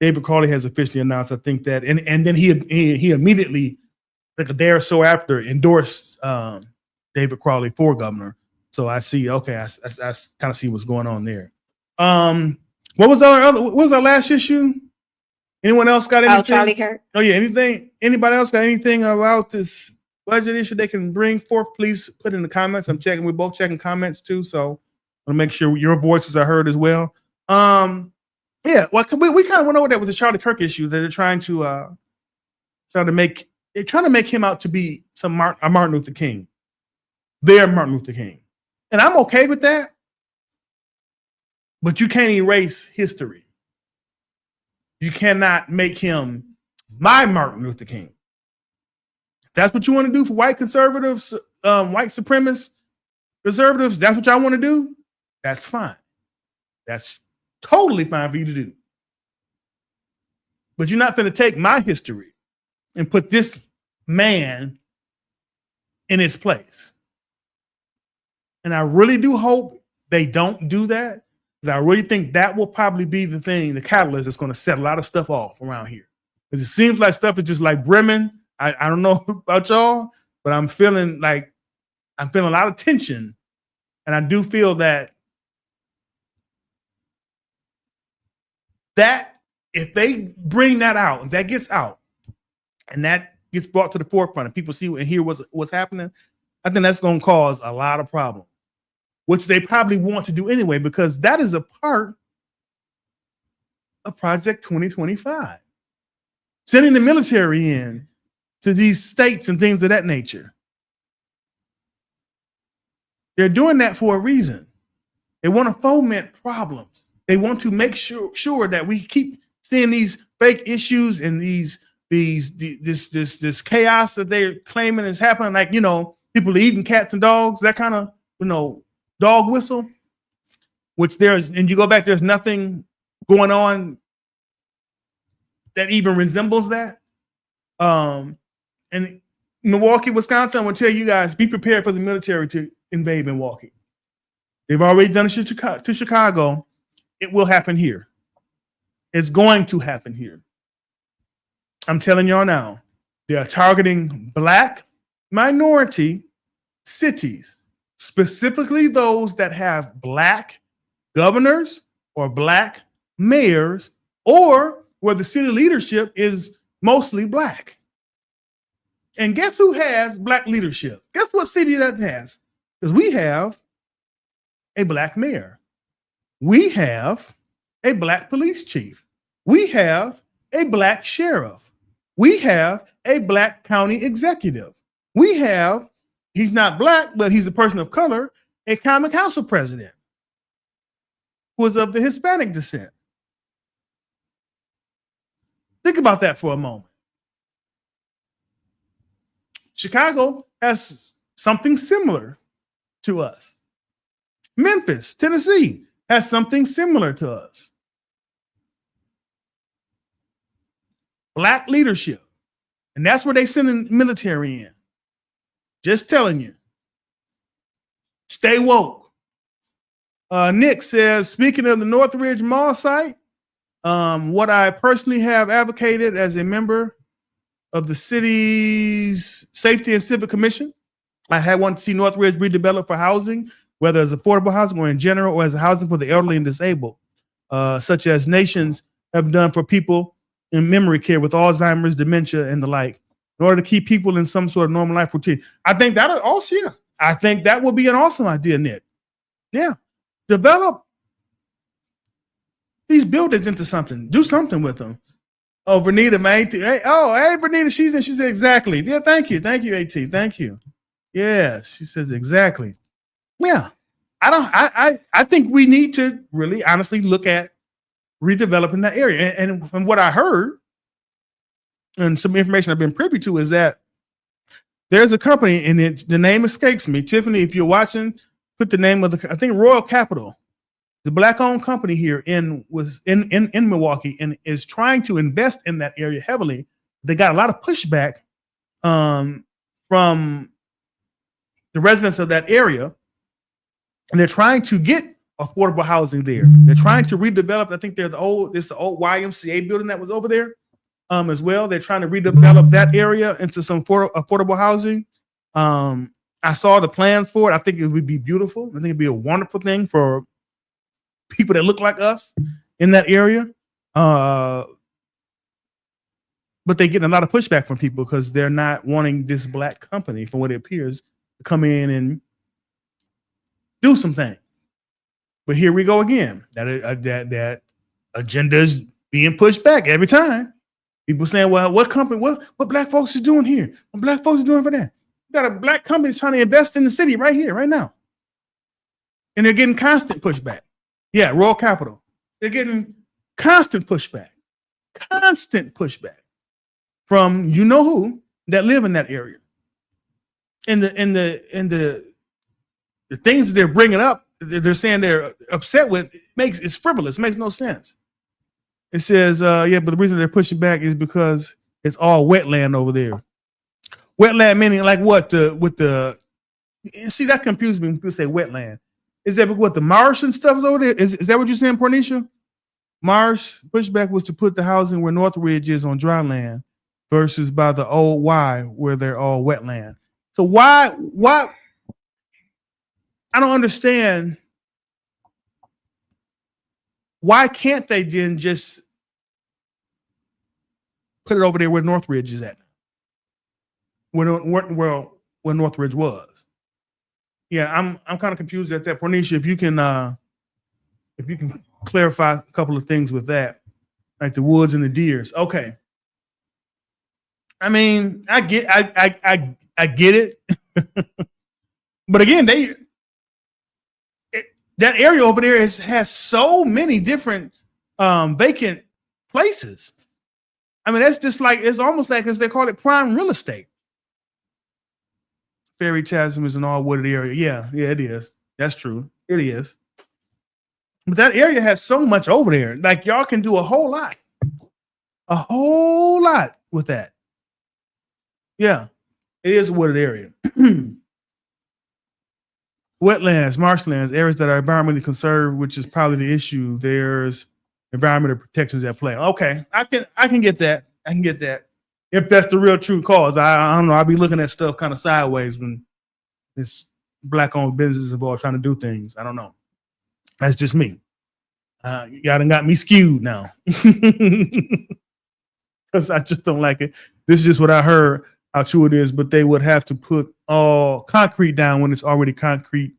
Speaker 1: David Crowley has officially announced, I think that, and then he immediately, like a day or so after, endorsed David Crowley for governor. So I see. Okay, I kind of see what's going on there. What was our last issue? Anyone else got anything?
Speaker 2: Charlie Kirk.
Speaker 1: Oh yeah, anything? Anybody else got anything about this budget issue they can bring forth? Please put in the comments. I'm checking. We're both checking comments too, so I want to make sure your voices are heard as well. Yeah. Well, we kind of went over that with the Charlie Kirk issue that they're trying to make him out to be a Martin Luther King. Their Martin Luther King. And I'm okay with that, but you can't erase history. You cannot make him my Martin Luther King. If that's what you want to do for white conservatives, white supremacist conservatives, that's what y'all want to do, that's fine. That's totally fine for you to do. But you're not going to take my history and put this man in his place. And I really do hope they don't do that, because I really think that will probably be the catalyst that's going to set a lot of stuff off around here. Because it seems like stuff is just like brimming. I don't know about y'all, but I'm feeling a lot of tension. And I do feel that if they bring that out, if that gets out, and that gets brought to the forefront, and people see and hear what's happening, I think that's going to cause a lot of problems, which they probably want to do anyway, because that is a part of Project 2025. Sending the military in to these states and things of that nature. They're doing that for a reason. They want to foment problems. They want to make sure that we keep seeing these fake issues and this chaos that they're claiming is happening. Like, people are eating cats and dogs, that kind of, dog whistle, and you go back, there's nothing going on that even resembles that. And Milwaukee, Wisconsin, I'm going to tell you guys, be prepared for the military to invade Milwaukee. They've already done it to Chicago. It will happen here. It's going to happen here. I'm telling y'all now, they are targeting Black minority cities, specifically those that have Black governors or Black mayors, or where the city leadership is mostly Black. And guess who has Black leadership? Guess what city that has? Because we have a Black mayor. We have a Black police chief. We have a Black sheriff. We have a Black county executive. We have, he's not Black, but he's a person of color, a common council president who was of the Hispanic descent. Think about that for a moment. Chicago has something similar to us. Memphis, Tennessee has something similar to us. Black leadership. And that's where they sending military in. Just telling you. Stay woke. Nick says, speaking of the Northridge Mall site, what I personally have advocated as a member of the city's Safety and Civic Commission, I had wanted to see Northridge redeveloped for housing, whether as affordable housing or in general, or as housing for the elderly and disabled, such as nations have done for people in memory care with Alzheimer's, dementia, and the like, in order to keep people in some sort of normal life routine. I think that also, yeah. I think that would be an awesome idea, Nick. Yeah. Develop these buildings into something. Do something with them. Oh, Vernita, man. Hey, Vernita, she said exactly. Yeah, thank you. Thank you, AT. Thank you. Yes, she says exactly. Yeah. I think we need to really honestly look at redeveloping that area. And from what I heard, and some information I've been privy to, is that there's a company, and the name escapes me. Tiffany, if you're watching, put the name of I think Royal Capital, the black-owned company here in Milwaukee, and is trying to invest in that area heavily. They got a lot of pushback from the residents of that area, and they're trying to get affordable housing there. They're trying to redevelop. I think the old YMCA building that was over there as well. They're trying to redevelop that area into some affordable housing. I saw the plans for it. I think it would be beautiful. I think it'd be a wonderful thing for people that look like us in that area. But they get a lot of pushback from people because they're not wanting this black company, from what it appears, to come in and do some things. But here we go again. That agenda is being pushed back every time. People saying, well, what company, what black folks are doing here? What black folks are doing for that? You got a black company trying to invest in the city right here, right now. And they're getting constant pushback. Yeah, Royal Capital. They're getting constant pushback from you know who that live in that area. And the things that they're bringing up, they're saying they're upset with, it's frivolous, makes no sense. It says, but the reason they're pushing back is because it's all wetland over there. Wetland meaning like what? See, that confused me when people say wetland. Is that what the marsh and stuff is over there? Is that what you're saying, Pornisha? Marsh pushback was to put the housing where Northridge is on dry land versus by the old Y where they're all wetland. So why? I don't understand. Why can't they then just put it over there where Northridge is at? Where Northridge was. Yeah, I'm kind of confused at that. Pornisha, if you can clarify a couple of things with that, like the woods and the deers. Okay. I mean, I get it. But again, that area over there has so many different vacant places. I mean, that's just like, it's almost like, as they call it, prime real estate. Ferry Chasm is an all wooded area. Yeah, it is. That's true. It is. But that area has so much over there. Like, y'all can do a whole lot with that. Yeah, it is a wooded area. Wetlands, marshlands, areas that are environmentally conserved, which is probably the issue. There's environmental protections at play. Okay, I can get that. I can get that. If that's the real true cause. I don't know. I'll be looking at stuff kind of sideways when it's black-owned businesses involved trying to do things. I don't know. That's just me. Y'all done got me skewed now. Because I just don't like it. This is just what I heard, how true it is, but they would have to put all concrete down when it's already concrete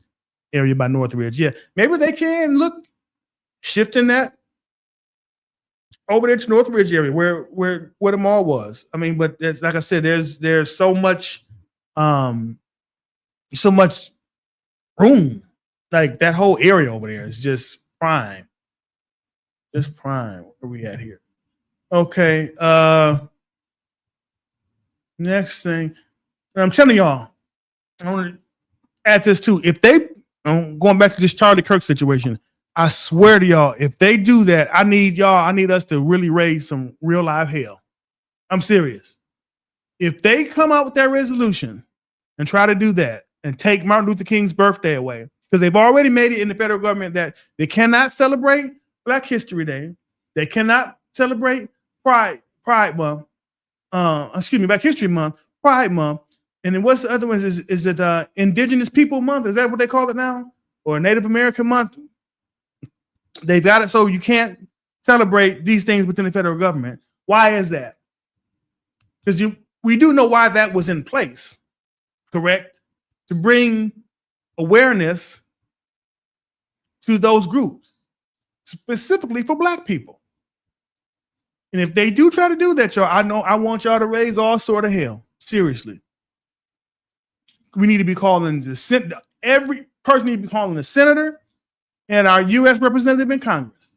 Speaker 1: area by Northridge. Yeah, maybe they can look shifting that over there to Northridge area where the mall was. I mean, but it's like I said, there's so much room Like that whole area over there is just prime. Just prime. Where are we at here? Okay. Next thing. I'm telling y'all, I want to add this too. If they, going back to this Charlie Kirk situation, I swear to y'all, if they do that, I need us to really raise some real live hell. I'm serious. If they come out with that resolution and try to do that and take Martin Luther King's birthday away, because they've already made it in the federal government that they cannot celebrate Black History Day. They cannot celebrate Pride Month. Black History Month, Pride Month. And then what's the other one? Is it Indigenous People Month? Is that what they call it now? Or Native American Month? They've got it so you can't celebrate these things within the federal government. Why is that? Because we do know why that was in place, correct? To bring awareness to those groups, specifically for Black people. And if they do try to do that, y'all, I want y'all to raise all sort of hell. Seriously. We need to be calling every person need to be calling the senator and our U.S. representative in Congress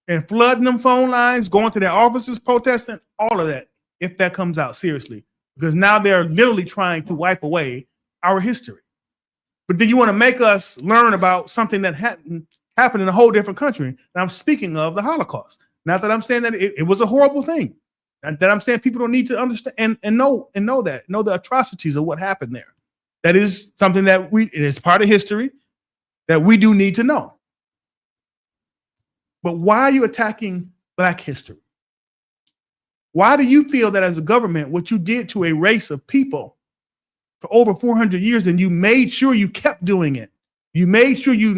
Speaker 1: and flooding them phone lines, going to their offices, protesting, all of that, if that comes out seriously. Because now they're literally trying to wipe away our history. But then you want to make us learn about something that happened in a whole different country. And I'm speaking of the Holocaust. Not that I'm saying that it was a horrible thing. And that I'm saying people don't need to understand and know the atrocities of what happened there. That is something that it is part of history that we do need to know. But why are you attacking Black history? Why do you feel that as a government, what you did to a race of people for over 400 years, and you made sure you kept doing it? You made sure you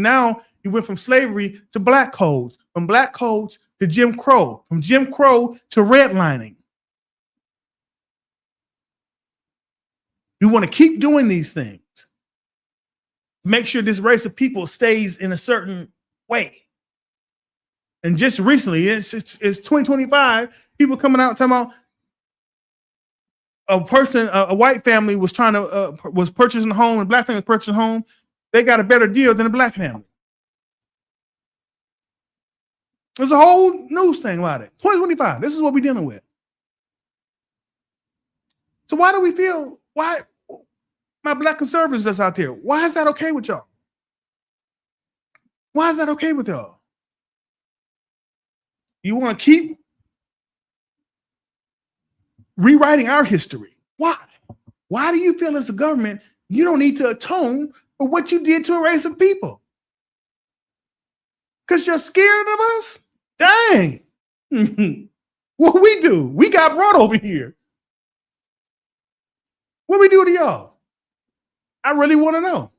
Speaker 1: went from slavery to Black codes, from Black codes to Jim Crow, from Jim Crow to redlining. You want to keep doing these things. Make sure this race of people stays in a certain way. And just recently, it's 2025, people coming out talking about a white family was purchasing a home, and Black family was purchasing a home. They got a better deal than a Black family. There's a whole news thing about it. 2025, this is what we're dealing with. So why my Black conservatives that's out there, why is that okay with y'all? Why is that okay with y'all? You want to keep rewriting our history. Why? Why do you feel as a government you don't need to atone for what you did to a race of people? Because you're scared of us? Dang. What we do? We got brought over here. What we do to y'all? I really want to know.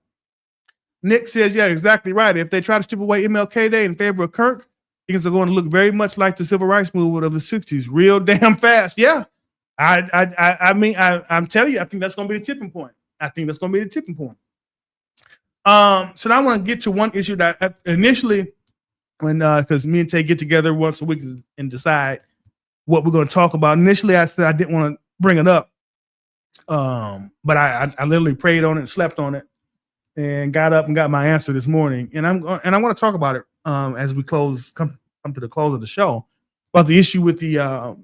Speaker 1: Nick says, yeah, exactly right. If they try to strip away MLK Day in favor of Kirk, things are going to look very much like the civil rights movement of the 60s, real damn fast. Yeah. I'm telling you, I think that's going to be the tipping point. So now I want to get to one issue that initially, when because me and Tay get together once a week and decide what we're going to talk about. Initially, I said I didn't want to bring it up, but I literally prayed on it, slept on it, and got up and got my answer this morning. And I want to talk about it as we come to the close of the show, about the issue with the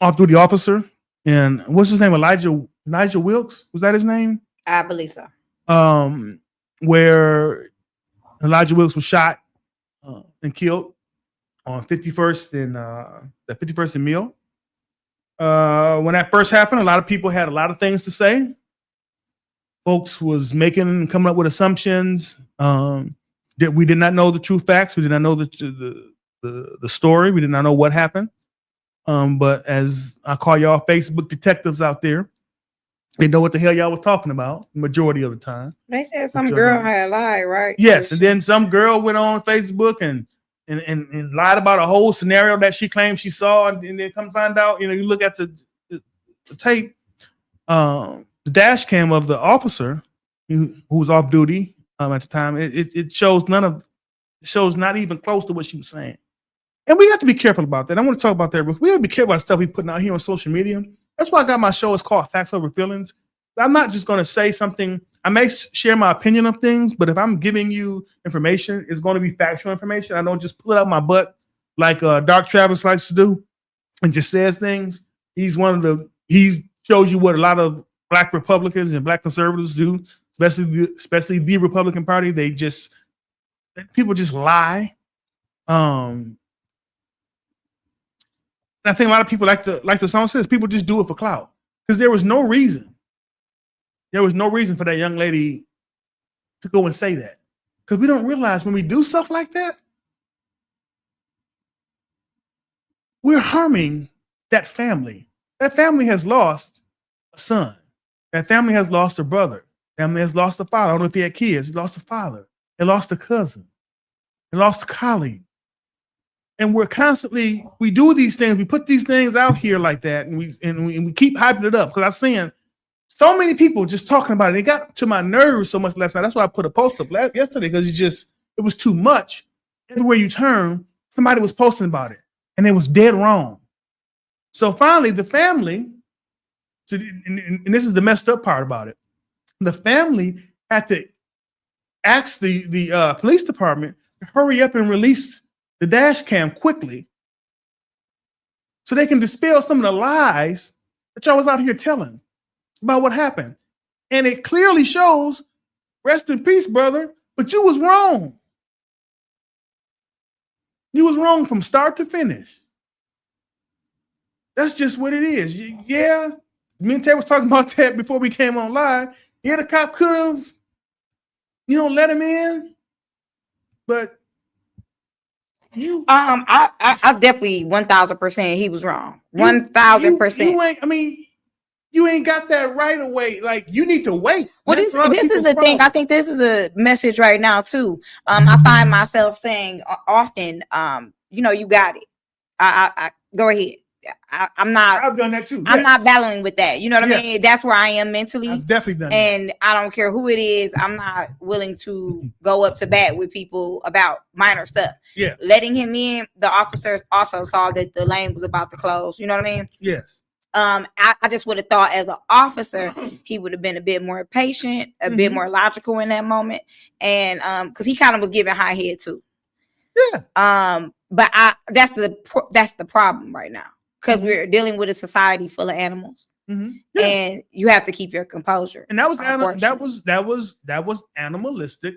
Speaker 1: off-duty officer, and what's his name? Elijah Wilkes, was that his name?
Speaker 2: I believe so.
Speaker 1: Where Elijah Wilkes was shot and killed on 51st and the 51st and Mill. When that first happened, a lot of people had a lot of things to say. Folks was coming up with assumptions that we did not know the true facts. We did not know the story. We did not know what happened. But as I call y'all Facebook detectives out there, they know what the hell y'all was talking about the majority of the time.
Speaker 2: They said some girl had lied, right?
Speaker 1: Yes, and then some girl went on Facebook and lied about a whole scenario that she claimed she saw, and then come find out, you look at the tape, the dash cam of the officer who was off duty at the time. It shows not even close to what she was saying. And we have to be careful about that. I want to talk about that. We have to be careful about stuff we're putting out here on social media. That's why I got my show. It's called Facts Over Feelings. I'm not just going to say something I may share my opinion of things, but if I'm giving you information, it's going to be factual information. I don't just pull it out my butt like Dark Travis likes to do and just says things. He shows you what a lot of Black Republicans and Black conservatives do, especially the Republican Party. People just lie. I think a lot of people like the song says, people just do it for clout because there was no reason. There was no reason for that young lady to go and say that because we don't realize when we do stuff like that, we're harming that family. That family has lost a son. That family has lost a brother. Family has lost a father. I don't know if he had kids. He lost a father. They lost a cousin. They lost a colleague. And we do these things. We put these things out here like that, and we keep hyping it up because I'm seeing so many people just talking about it. It got to my nerves so much last night. That's why I put a post up yesterday because it was too much. Everywhere you turn, somebody was posting about it, and it was dead wrong. So finally, the family, and this is the messed up part about it, the family had to ask the police department to hurry up and release the dash cam quickly so they can dispel some of the lies that y'all was out here telling about what happened. And it clearly shows, rest in peace, brother, but you was wrong. You was wrong from start to finish. That's just what it is. Yeah, me and Ted was talking about that before we came on live. Yeah, the cop could have, let him in, but
Speaker 2: I definitely 1,000% he was wrong. 1,000%.
Speaker 1: You ain't got that right away. Like, you need to wait.
Speaker 2: Well, this is the thing. I think this is a message right now too. I find myself saying often, you got it. I go ahead. I'm not.
Speaker 1: I've done that too.
Speaker 2: I'm not battling with that. You know what I mean? That's where I am mentally.
Speaker 1: I've definitely done
Speaker 2: and that. I don't care who it is. I'm not willing to go up to bat with people about minor stuff.
Speaker 1: Yeah.
Speaker 2: Letting him in, the officers also saw that the lane was about to close. You know what I mean?
Speaker 1: Yes.
Speaker 2: I just would have thought as an officer, he would have been a bit more patient, a bit more logical in that moment. And because he kind of was giving high head too.
Speaker 1: Yeah.
Speaker 2: But that's the problem right now. Because we're dealing with a society full of animals, and you have to keep your composure.
Speaker 1: And that was animalistic,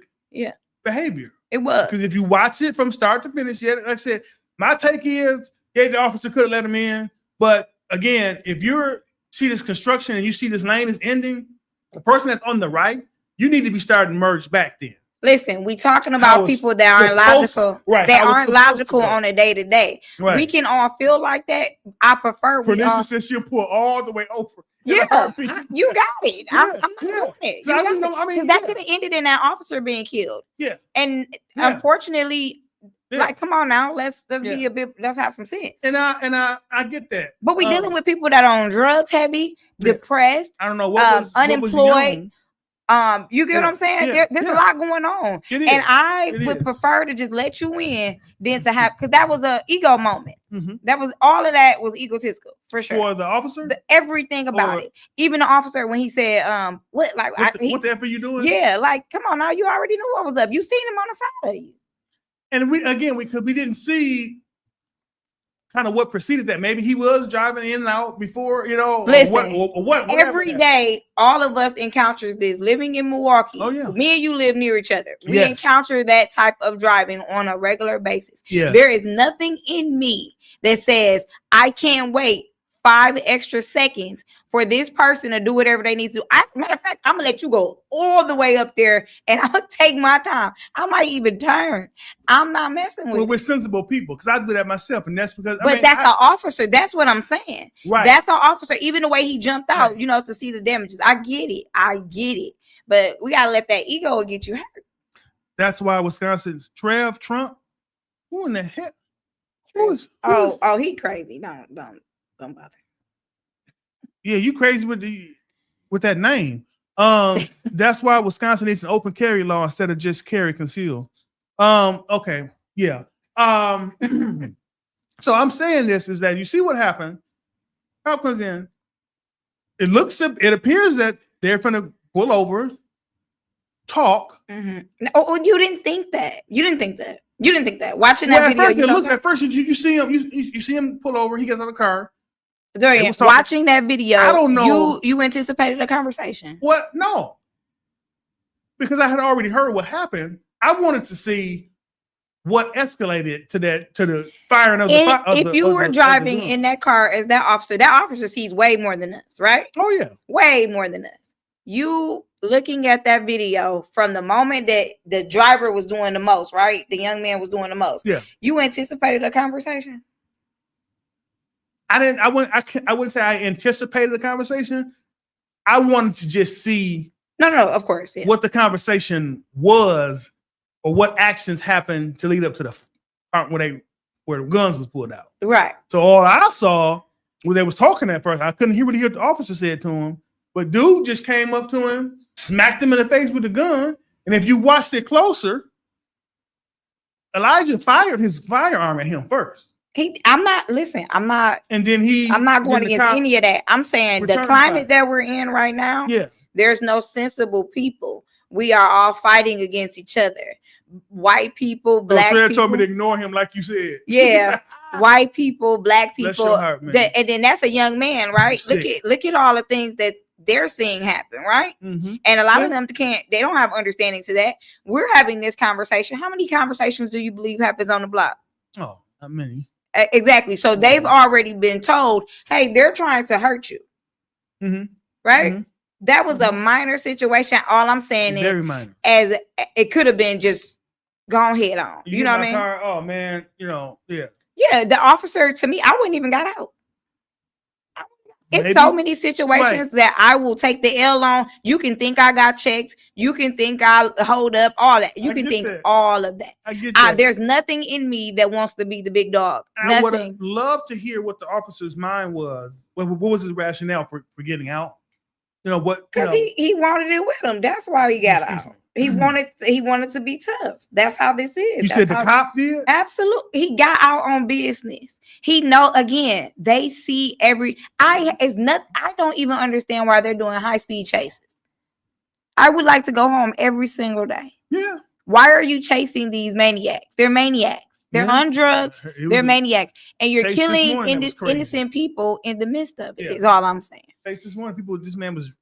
Speaker 1: behavior.
Speaker 2: It was,
Speaker 1: because if you watch it from start to finish, like I said, my take is, the officer could have let him in, but again, if you see this construction and you see this lane is ending, the person that's on the right, you need to be starting to merge back then.
Speaker 2: Listen, we talking about people that aren't logical.
Speaker 1: Right.
Speaker 2: They aren't logical on a day to day. We can all feel like that. I prefer.
Speaker 1: Pernissa says she'll pull all the way over.
Speaker 2: Yeah, you got it. I'm not doing it.
Speaker 1: So because
Speaker 2: that could have ended in that officer being killed.
Speaker 1: Yeah.
Speaker 2: And unfortunately, like, come on now, let's be a bit. Let's have some sense.
Speaker 1: And I get that.
Speaker 2: But we dealing with people that are on drugs, heavy, depressed.
Speaker 1: I don't know what was
Speaker 2: unemployed. You get what I'm saying? There's a lot going on, and I would prefer to just let you in than to have, because that was an ego moment. That was all of that was egotistical for sure.
Speaker 1: For the officer,
Speaker 2: everything about it, even the officer when he said, "What the
Speaker 1: F are you doing?"
Speaker 2: Yeah, like, come on now, you already knew what was up. You seen him on the side of you,
Speaker 1: and we didn't see kind of what preceded that. Maybe he was driving in and out before,
Speaker 2: Listen,
Speaker 1: what
Speaker 2: every day, all of us encounters this living in Milwaukee.
Speaker 1: Oh, yeah.
Speaker 2: Me and you live near each other. We encounter that type of driving on a regular basis.
Speaker 1: Yeah.
Speaker 2: There is nothing in me that says I can't wait 5 extra seconds for this person to do whatever they need to. Matter of fact, I'm gonna let you go all the way up there, and I'll take my time. I might even turn. I'm not messing with.
Speaker 1: Well, we're sensible people, because I do that myself, and that's because.
Speaker 2: But that's the officer. That's what I'm saying.
Speaker 1: Right.
Speaker 2: That's the officer. Even the way he jumped out, to see the damages. I get it. But we gotta let that ego get you hurt.
Speaker 1: That's why Wisconsin's Trev Trump. Who in the heck?
Speaker 2: Oh, he crazy. Don't bother.
Speaker 1: Yeah, you crazy with that name. That's why Wisconsin needs an open carry law instead of just carry conceal. Okay, yeah. So I'm saying this is that you see what happened. Cop comes in. It appears that they're going to pull over. talk.
Speaker 2: Oh, you didn't think that. You didn't think that. Watching
Speaker 1: Well,
Speaker 2: that video,
Speaker 1: at first you see him. You see him pull over. He gets out of the car.
Speaker 2: Dorian, watching that video,
Speaker 1: I don't know.
Speaker 2: You anticipated a conversation.
Speaker 1: What? No, because I had already heard what happened. I wanted to see what escalated to the firing of the.
Speaker 2: If you were driving in that car as that officer sees way more than us, right?
Speaker 1: Oh yeah,
Speaker 2: way more than us. You looking at that video from the moment that the driver was doing the most, right? The young man was doing the most.
Speaker 1: Yeah.
Speaker 2: You anticipated a conversation?
Speaker 1: I wouldn't say I anticipated the conversation. I wanted to just see.
Speaker 2: No, of course. Yeah.
Speaker 1: What the conversation was, or what actions happened to lead up to the part where the guns was pulled out.
Speaker 2: Right.
Speaker 1: So all I saw when they was talking at first, I couldn't really hear what the officer said to him. But dude just came up to him, smacked him in the face with the gun. And if you watched it closer, Elijah fired his firearm at him first.
Speaker 2: I'm not going against any of that. I'm saying the climate that we're in right now, there's no sensible people. We are all fighting against each other. White people, black people.
Speaker 1: Told me to ignore him, like you said.
Speaker 2: Yeah. White people, black people.
Speaker 1: Bless your heart, man.
Speaker 2: And then that's a young man, right? Look at all the things that they're seeing happen, right?
Speaker 1: Mm-hmm.
Speaker 2: And a lot of them they don't have understanding to that. We're having this conversation. How many conversations do you believe happens on the block?
Speaker 1: Oh, not many.
Speaker 2: Exactly. So they've already been told, hey, they're trying to hurt you.
Speaker 1: Mm-hmm.
Speaker 2: Right? Mm-hmm. That was a minor situation. All I'm saying is
Speaker 1: very minor.
Speaker 2: As it could have been just gone head on. You know what I mean?
Speaker 1: Oh man, yeah.
Speaker 2: Yeah, the officer, to me, I wouldn't even got out. It's so many situations that I will take the L on. You can think I got checked. You can think I'll hold up, all that. You can think all of that.
Speaker 1: I get that.
Speaker 2: There's nothing in me that wants to be the big dog.
Speaker 1: I would have loved to hear what the officer's mind was. What was his rationale for getting out? You know what?
Speaker 2: Because he wanted it with him. That's why he got out. He wanted to be tough. That's how this is.
Speaker 1: You said the cop did?
Speaker 2: Absolutely. He got out on business. He again, they see I don't even understand why they're doing high-speed chases. I would like to go home every single day.
Speaker 1: Yeah.
Speaker 2: Why are you chasing these maniacs? They're maniacs. They're on drugs. They're maniacs. And you're killing innocent people in the midst of it, is all I'm saying.
Speaker 1: This morning, this man was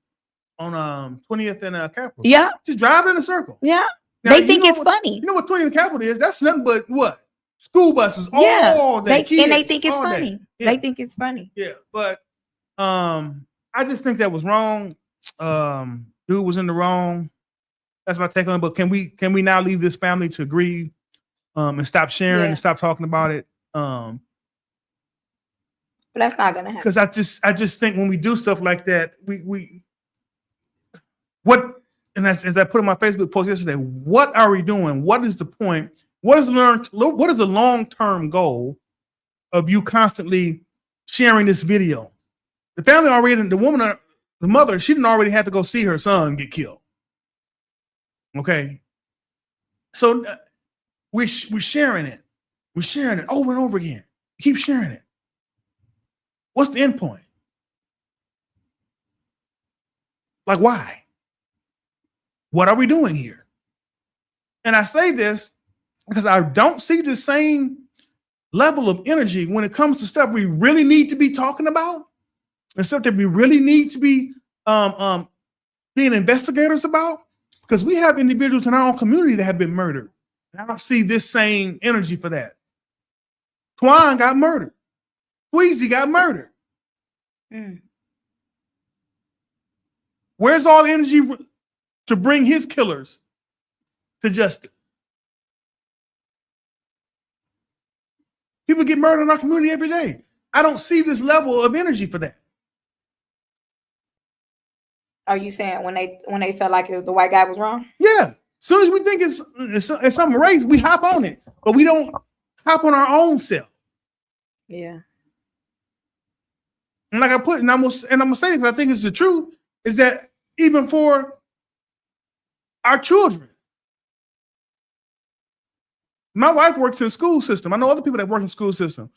Speaker 1: on 20th and Capitol.
Speaker 2: Yeah.
Speaker 1: Just driving in a circle.
Speaker 2: Yeah. Now, they think it's funny.
Speaker 1: You know what 20th and Capitol is? That's nothing but what? School buses all day.
Speaker 2: And they think it's funny. Yeah. They think it's funny.
Speaker 1: Yeah. But I just think that was wrong. Dude was in the wrong. That's my take on it. But can we now leave this family to grieve and stop sharing and stop talking about it?
Speaker 2: But that's not gonna happen.
Speaker 1: Because I just think when we do stuff like that, as I put in my Facebook post yesterday, what are we doing? What is the point? What is the long-term goal of you constantly sharing this video? The family already, the mother, she didn't already have to go see her son get killed. Okay. So we're sharing it. We're sharing it over and over again. Keep sharing it. What's the end point? Like, why? What are we doing here? And I say this because I don't see the same level of energy when it comes to stuff we really need to be talking about and stuff that we really need to be being investigators about, because we have individuals in our own community that have been murdered. And I don't see this same energy for that. Twan got murdered. Squeezy got murdered. Where's all the energy to bring his killers to justice? People get murdered in our community every day. I don't see this level of energy for that.
Speaker 2: Are you saying when they felt like the white guy was wrong?
Speaker 1: Yeah. As soon as we think it's some race, we hop on it, but we don't hop on our own self.
Speaker 2: Yeah.
Speaker 1: And like I'm gonna say this, I think it's the truth, is that even for our children. My wife works in the school system. I know other people that work in the school system.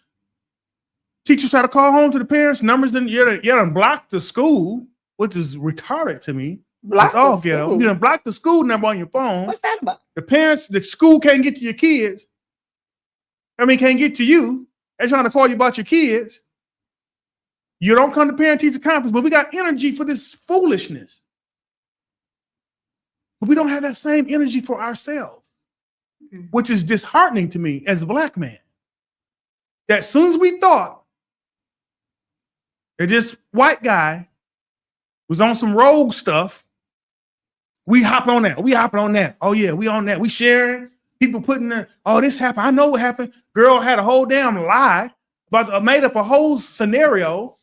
Speaker 1: Teachers try to call home to the parents. Numbers didn't, you done blocked the school, which is retarded to me.
Speaker 2: Block
Speaker 1: It's all
Speaker 2: the
Speaker 1: ghetto.
Speaker 2: school?
Speaker 1: You done block the school number on your phone.
Speaker 2: What's that about?
Speaker 1: The parents, the school can't get to your kids. Can't get to you. They're trying to call you about your kids. You don't come to parent-teacher conference, but we got energy for this foolishness. But we don't have that same energy for ourselves, which is disheartening to me as a black man. That as soon as we thought that this white guy was on some rogue stuff, we hop on that. We hopping on that. Oh yeah, we on that. We sharing. People putting the, oh, this happened. I know what happened. Girl had a whole damn lie about, made up a whole scenario.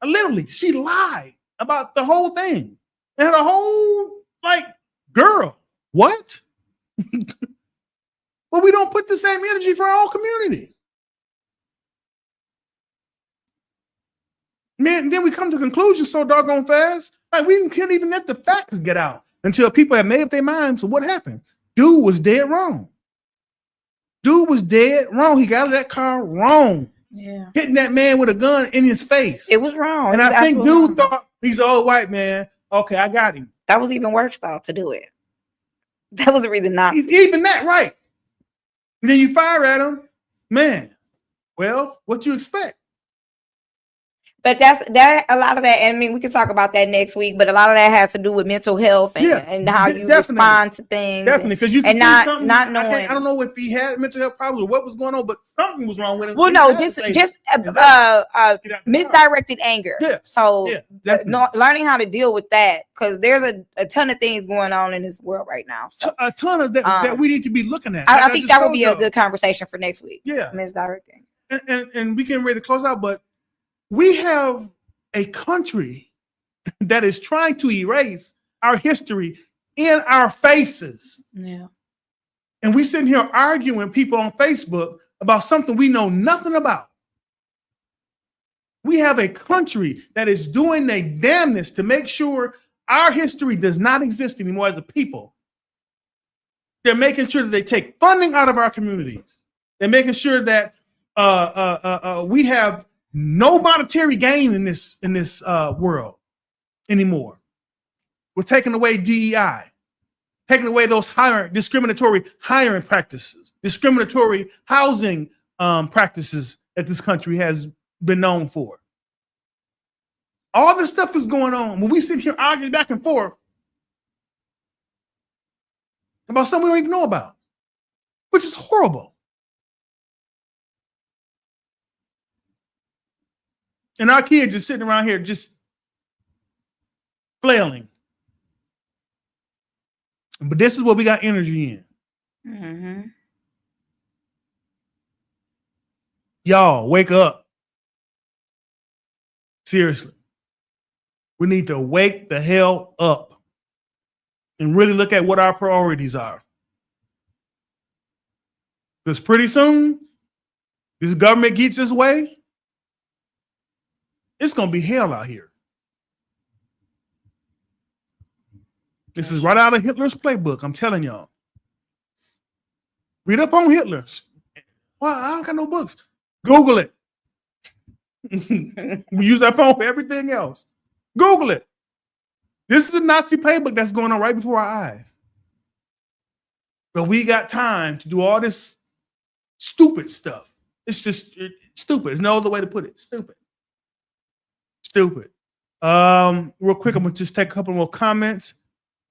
Speaker 1: Literally, she lied about the whole thing. And had a whole, girl, what? But we don't put the same energy for our own community. Man, then we come to conclusions so doggone fast. We can't even let the facts get out until people have made up their minds. So what happened? Dude was dead wrong. Dude was dead wrong. He got out of that car wrong.
Speaker 2: Yeah.
Speaker 1: Hitting that man with a gun in his face.
Speaker 2: It was wrong.
Speaker 1: And I think dude thought he's an old white man. Okay, I got him.
Speaker 2: That was even worse, though, to do it. That was a reason not.
Speaker 1: Even that, right. And then you fire at him. Man, well, what you expect?
Speaker 2: But that a lot of that, I mean, we can talk about that next week, but a lot of that has to do with mental health and how you respond to things.
Speaker 1: Definitely, because you can
Speaker 2: and not knowing.
Speaker 1: I don't know if he had mental health problems or what was going on, but something was wrong with him.
Speaker 2: Well, no, just misdirected anger.
Speaker 1: Yeah.
Speaker 2: So learning how to deal with that, because there's a ton of things going on in this world right now. So,
Speaker 1: a ton of that we need to be looking at.
Speaker 2: I think that would be a good conversation for next week.
Speaker 1: Yeah.
Speaker 2: Misdirecting.
Speaker 1: And we getting ready to close out, but we have a country that is trying to erase our history in our faces.
Speaker 2: Yeah.
Speaker 1: And we sitting here arguing people on Facebook about something we know nothing about. We have a country that is doing their damnness to make sure our history does not exist anymore as a people. They're making sure that they take funding out of our communities. They're making sure that we have no monetary gain in this world anymore. We're taking away DEI, taking away those discriminatory hiring practices, discriminatory housing practices that this country has been known for. All this stuff is going on when we sit here arguing back and forth about something we don't even know about, which is horrible. And our kids just sitting around here just flailing. But this is what we got energy in.
Speaker 2: Mm-hmm.
Speaker 1: Y'all, wake up. Seriously. We need to wake the hell up and really look at what our priorities are. Because pretty soon, this government gets its way, it's going to be hell out here. This is right out of Hitler's playbook. I'm telling y'all. Read up on Hitler. Well, I don't got no books. Google it. We use that phone for everything else. Google it. This is a Nazi playbook that's going on right before our eyes. But we got time to do all this stupid stuff. It's just stupid. There's no other way to put it. Stupid. Stupid. Real quick, I'm gonna just take a couple more comments.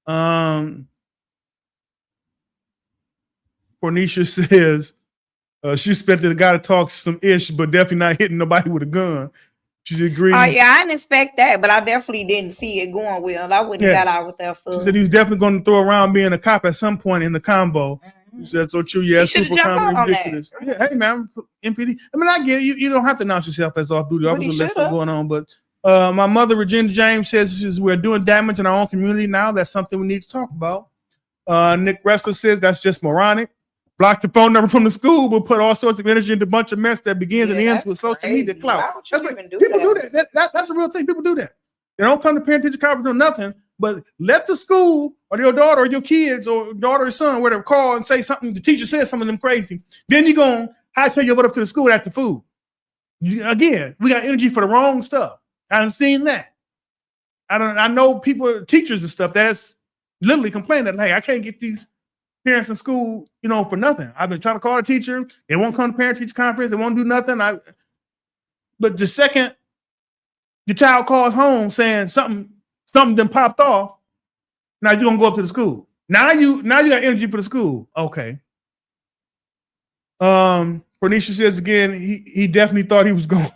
Speaker 1: Cornisha says she expected a guy to talk some ish, but definitely not hitting nobody with a gun. She agrees.
Speaker 2: Yeah, I didn't expect that, but I definitely didn't see it going well. I wouldn't have got out with that fool.
Speaker 1: She said he was definitely going to throw around being a cop at some point in the convo. She said, so true. Yeah, super comedy, ridiculous. Yeah, hey, man, MPD. I mean, I get it. You don't have to announce yourself as off-duty officer. There's stuff going on, but my mother, Regina James, says we're doing damage in our own community now. That's something we need to talk about. Nick Wrestler says that's just moronic. Block the phone number from the school, but put all sorts of energy into a bunch of mess that begins and ends with social media clout. People do that. That's a real thing. People do that. They don't come to parent-teacher conference or nothing, but let the school or your daughter or your kids or daughter or son, whatever, call and say something. The teacher says something to them crazy. Then you go on, hightail your butt up to the school after food. Again, we got energy for the wrong stuff. I haven't seen that. I know people, teachers and stuff, that's literally complaining that, hey, I can't get these parents in school, for nothing. I've been trying to call a teacher. They won't come to parent-teacher conference. They won't do nothing. But the second your child calls home saying something then popped off, now you're gonna go up to the school. Now you got energy for the school. Okay. Bernicia says again, he definitely thought he was gonna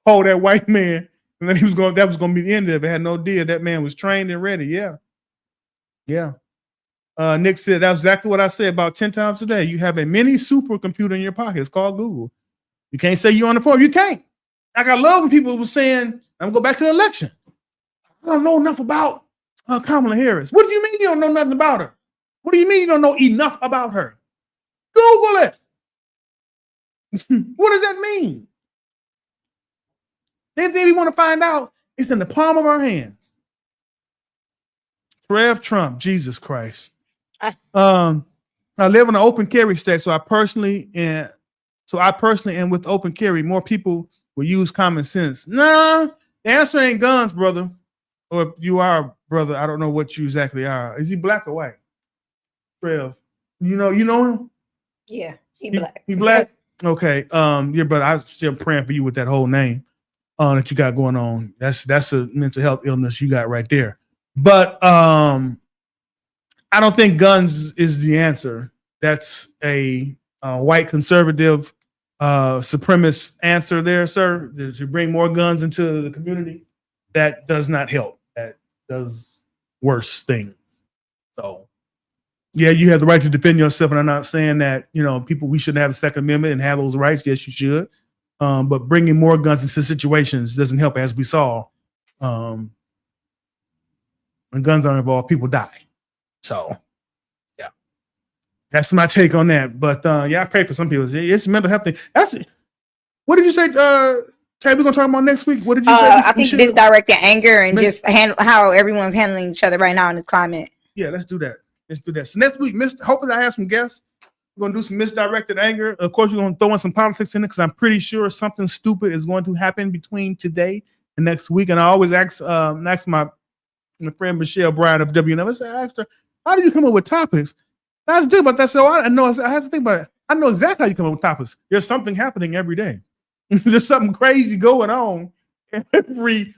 Speaker 1: hold that white man, and then that was gonna be the end of it. Had no idea that man was trained and ready. Yeah. Nick said that's exactly what I said about 10 times a day. You have a mini supercomputer in your pocket. It's called Google. You can't say you're on the phone. You can't. Like, I love when people were saying, I'm going to go back to the election. I don't know enough about Kamala Harris. What do you mean you don't know nothing about her? What do you mean you don't know enough about her? Google it. What does that mean? Anything we want to find out, it's in the palm of our hands. Trev Trump, Jesus Christ. I live in an open carry state, so I personally and with open carry, more people will use common sense. Nah, the answer ain't guns, brother. Or if you are, brother, I don't know what you exactly are. Is he black or white? Trev, you know him?
Speaker 2: Yeah, he black.
Speaker 1: He black? Okay. Yeah, brother, I'm still praying for you with that whole name that you got going on. That's a mental health illness you got right there. But I don't think guns is the answer. That's a white conservative supremacist answer there, sir. To bring more guns into the community, that does not help. That does worse things. So, yeah, you have the right to defend yourself, and I'm not saying that we shouldn't have the Second Amendment and have those rights. Yes, you should. But bringing more guns into situations doesn't help, as we saw. When guns are involved, people die. So, yeah, that's my take on that. But I pray for some people. It's a mental health thing. That's it. What did you say, Tay? We're gonna talk about next week. What did you say?
Speaker 2: I think misdirected anger and just how everyone's handling each other right now in this climate.
Speaker 1: Yeah, let's do that. So next week, hopefully I have some guests. We're gonna do some misdirected anger. Of course, we're gonna throw in some politics in it because I'm pretty sure something stupid is going to happen between today and next week. And I always ask my friend Michelle Bryan of WNF. I asked her, how do you come up with topics? I have to think about that. So I have to think about it. I know exactly how you come up with topics. There's something happening every day. There's something crazy going on every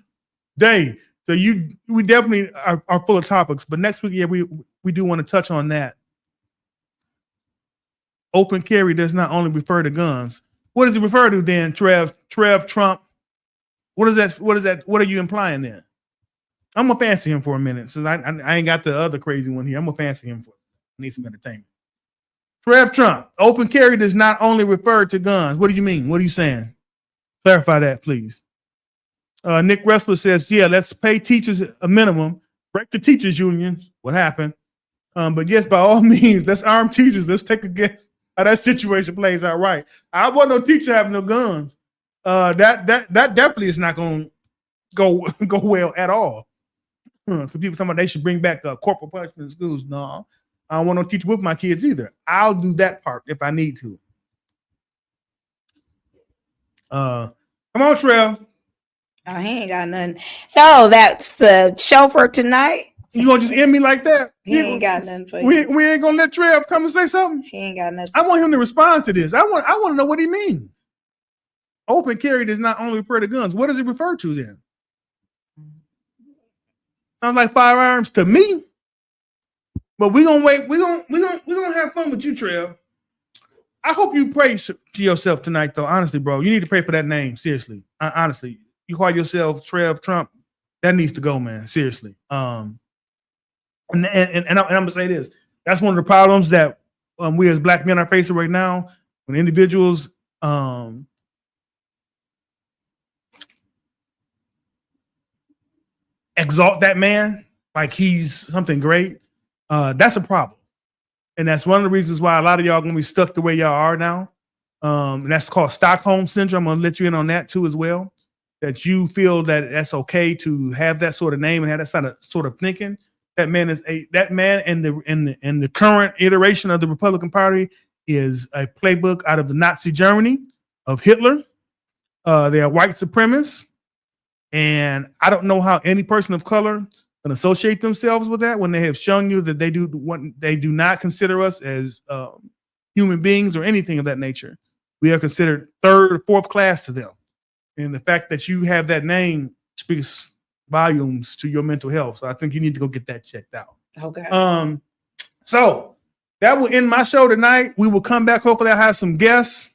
Speaker 1: day. So we definitely are full of topics. But next week, yeah, we do want to touch on that. Open carry does not only refer to guns. What does it refer to then, Trev Trump? What is that? What are you implying then? I'm gonna fancy him for a minute, so I ain't got the other crazy one here. I'm gonna fancy him for. I need some entertainment. Trev Trump, open carry does not only refer to guns. What do you mean? What are you saying? Clarify that, please. Nick Ressler says, yeah, let's pay teachers a minimum. Break the teachers union. What happened? But yes, by all means, let's arm teachers. Let's take a guess how that situation plays out. Right. I want no teacher having no guns. That definitely is not going to go well at all. So people talking about they should bring back corporal punishment in schools. No, I don't want no teacher with my kids either. I'll do that part if I need to. Come on, Trail.
Speaker 2: Oh, he ain't got nothing. So that's the show for tonight.
Speaker 1: You gonna just end me like that?
Speaker 2: He ain't got nothing for you.
Speaker 1: We ain't gonna let Trev come and say something.
Speaker 2: He ain't got nothing.
Speaker 1: I want him to respond to this. I want to know what he means. Open carry does not only refer to guns. What does it refer to then? Sounds like firearms to me. But we're gonna wait. We're gonna have fun with you, Trev. I hope you pray to yourself tonight, though. Honestly, bro, you need to pray for that name. Seriously, honestly, you call yourself Trev Trump. That needs to go, man. Seriously. And I'm gonna say this. That's one of the problems that we as Black men are facing right now. When individuals exalt that man like he's something great, that's a problem. And that's one of the reasons why a lot of y'all are gonna be stuck the way y'all are now. And that's called Stockholm syndrome. I'm gonna let you in on that too as well. That you feel that that's okay to have that sort of name and have that sort of thinking. That man and the current iteration of the Republican Party is a playbook out of the Nazi Germany of Hitler. They are white supremacists. And I don't know how any person of color can associate themselves with that when they have shown you that they do not consider us as human beings or anything of that nature. We are considered third or fourth class to them. And the fact that you have that name speaks volumes to your mental health. So I think you need to go get that checked out.
Speaker 2: Okay.
Speaker 1: So that will end my show tonight. We will come back. Hopefully I'll have some guests.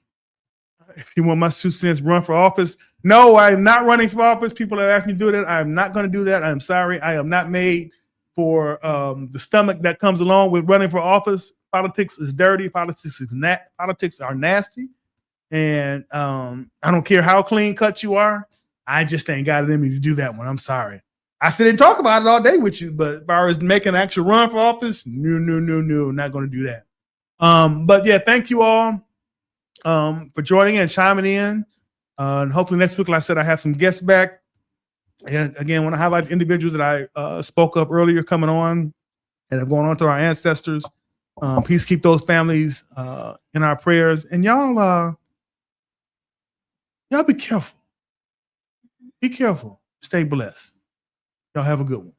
Speaker 1: If you want my 2 cents, run for office. No, I am not running for office. People have asked me to do that. I am not going to do that. I'm sorry. I am not made for the stomach that comes along with running for office. Politics is dirty. Politics are nasty. And I don't care how clean cut you are. I just ain't got it in me to do that one. I'm sorry. I sit and talk about it all day with you, but as far as making an actual run for office, no, not going to do that. But yeah, thank you all for joining and chiming in. And hopefully next week, like I said, I have some guests back. And again, I want to highlight individuals that I spoke of earlier coming on and have gone on to our ancestors. Please keep those families in our prayers. And y'all be careful. Be careful. Stay blessed. Y'all have a good one.